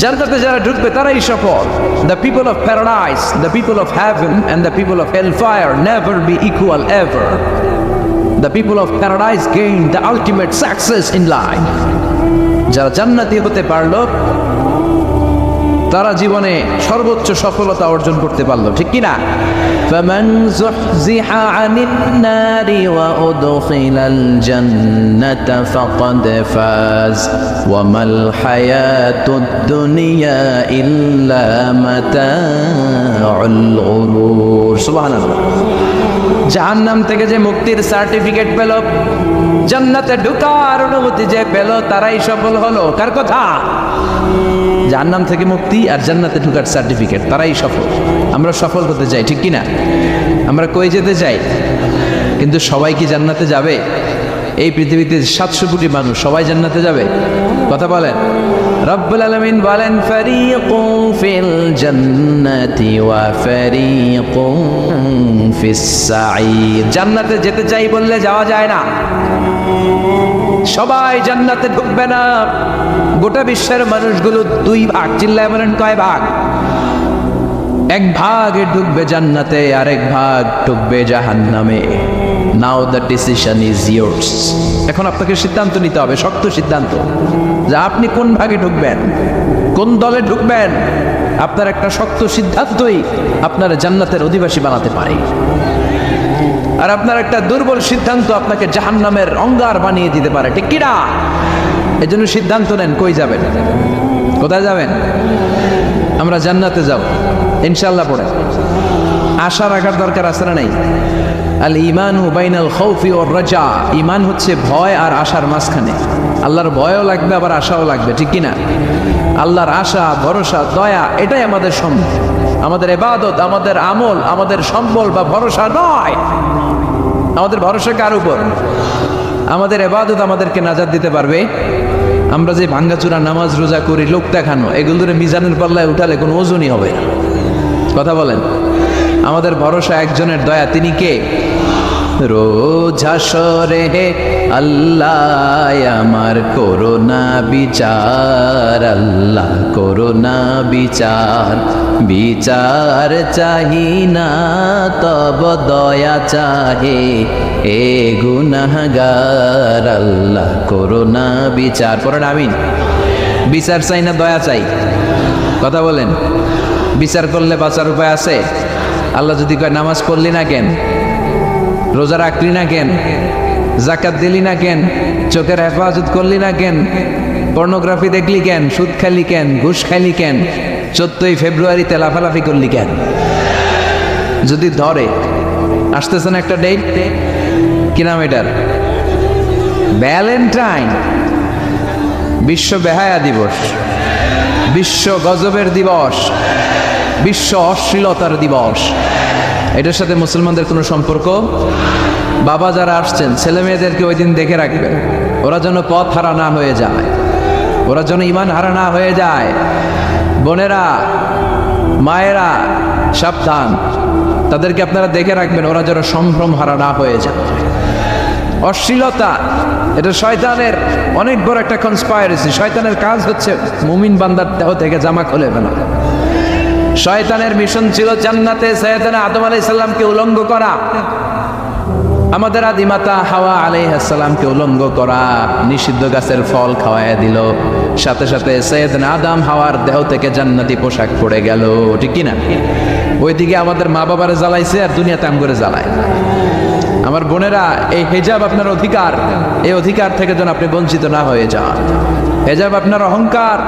জান্নাতে যারা ঢুকবে তারাই সফল। The people of paradise, the people of heaven and the people of hellfire never be equal ever. The people of paradise gain the ultimate success in life. যারা জান্নাতি হতে পারলো, তারা জীবনে সর্বোচ্চ সফলতা অর্জন করতে পারলো, ঠিক কি না? ফামান যুহজিহা আনিন নারি ওয়া উদখিলাল জান্নাতা ফাকাদ ফাজ ওয়া মাল হায়াতুদ দুনিয়া ইল্লা মাতাউল গুরুর। সুবহানাল্লাহ। জাহান্নাম থেকে যে মুক্তির সার্টিফিকেট পেল, জান্নাতে ঢোকার অনুমতি যে পেল, তারাই সফল হলো। কার কথা? জাহান্নাম থেকে মুক্তি আর জান্নাতে ঢোকার সার্টিফিকেট, তারাই সফল। আমরা সফল হতে চাই, ঠিক কি না? আমরা কই যেতে চাই, কিন্তু সবাই কি জান্নাতে যাবে? এই পৃথিবীতে 700 কোটি মানুষ, সবাই জান্নাতে যাবে? কথা বলেন। রব্বুল আলামিন বলেন, ফারিকুন ফিল জান্নাতি ওয়া ফারিকুন ফিস সাঈর। জান্নাতে যেতে চাই বললে যাওয়া যায় না। সবাই জান্নাতে ঢুকবে না। গোটা বিশ্বের মানুষগুলো দুই ভাগ, চিল্লায় বলেন কয় ভাগ? এক ভাগে ঢুকবে জান্নাতে, আরেক ভাগ ঢুকবে জাহান্নামে। নাও দ্য ডিসিশন ইজ ইয়ার্স। এখন আপনাকে সিদ্ধান্ত নিতে হবে, শক্ত সিদ্ধান্ত, যে আপনি কোন ভাগে ঢুকবেন, কোন দলে ঢুকবেন। আপনার একটা শক্ত সিদ্ধান্তই আপনার জান্নাতের অধিবাসী বানাতে পারে, আর আপনার একটা দুর্বল সিদ্ধান্ত আপনাকে জাহান্নামের অঙ্গার বানিয়ে দিতে পারে, ঠিক কিনা? এজন্য সিদ্ধান্ত নেন, কই যাবেন, কোথায় যাবেন? আমরা জান্নাতে যাব ইনশাআল্লাহ। পড়ে আশা রাখার দরকার আছে না নাই? আল ঈমানু বাইনাল খাউফি ওয়ার রাজা। ঈমান হচ্ছে ভয় আর আশার মাঝখানে। আল্লাহর ভয়ও লাগবে, আবার আশাও লাগবে, ঠিক কিনা? আল্লাহর আশা, ভরসা, দয়া, এটাই আমাদের সম্পদ, আমাদের ইবাদত, আমাদের আমল, আমাদের সম্বল বা ভরসা নয়। আমাদের ভরসা কার উপর? আমাদের ইবাদত আমাদেরকে নাজাত দিতে পারবে। আমরা যে ভাঙ্গাচুরা নামাজ রোজা করি, লোক দেখানো, এগুলোর মিজানের পাল্লায় উঠালে কোনো ওজনই হবে না। কথা বলেন। আমাদের ভরসা একজনের দয়া, তিনি কে? রোজ হাসরে হে আল্লাহ আমার করোনা বিচার, আল্লাহ করোনা বিচার, বিচার চাহি না তব দয়া চাহে এ গুনাহগার, আল্লাহ করোনা বিচার। পড়েন আমিন। বিচার চাই না দয়া চাই? কথা বলেন। বিচার করলে বাঁচার উপায় আছে? আল্লাহ যদি কয় নামাজ পড়লি না কেন, রোজা রাখলি না কেন, জাকাত দিলি না কেন, চোখের হেফাজত করলি না কেন, পর্নোগ্রাফি দেখলি কেন, সুদ খালি কেন, ঘুষ খাইলি কেন, 14ই ফেব্রুয়ারিতে লাফালাফি করলি কেন? যদি ধরে, আসতেছে না একটা ডেট, কি নাম এটার? ভ্যালেন্টাইন, বিশ্ব বেহায়া দিবস, বিশ্ব গজবের দিবস, বিশ্ব অশ্লীলতার দিবস। এটার সাথে মুসলমানদের কোনো সম্পর্ক? বাবা যারা আসছেন, ছেলে মেয়েদেরকে ওই দিন দেখে রাখবেন, ওরা যেন পথ হারা না হয়ে যায়, ওরা যেন ঈমান হারা না হয়ে যায়। বোনেরা, মায়েরা, সাবধান, তাদেরকে আপনারা দেখে রাখবেন, ওরা যেন সম্ভ্রম হারা না হয়ে যায়। অশ্লীলতা এটা শয়তানের অনেক বড় একটা কনস্পাইরেসি। শয়তানের কাজ হচ্ছে মুমিন বান্দার দেহ থেকে জামা খুলে ফেলা। শয়তানের মিশন ছিল জান্নাতে সাইয়েদনা আদম আলাইহিস সালামকে উলঙ্গ করা, আমাদের আদিমাতা হাওয়া আলাইহিস সালামকে উলঙ্গ করা, নিষিদ্ধ গাছের ফল খাওয়ায় দিল। সাথে সাথে সাইয়েদনা আদম হাওয়ার দেহ থেকে জান্নাতি পোশাক পড়ে গেল, ঠিক কি না? ওইদিকে আমাদের মা বাবারে জ্বালাইছে, আর দুনিয়াতে আম করে জ্বালায়। আমার বোনেরা, এই হিজাব আপনার অধিকার, এই অধিকার থেকে যেন আপনি বঞ্চিত না হয়ে যান। হিজাব আপনার অহংকার,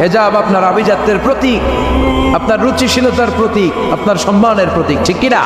হিজাব আপনার আভিজাত্যের প্রতীক, আপনার রুচিশীলতার প্রতীক, আপনার সম্মানের প্রতীক, ঠিক কিনা?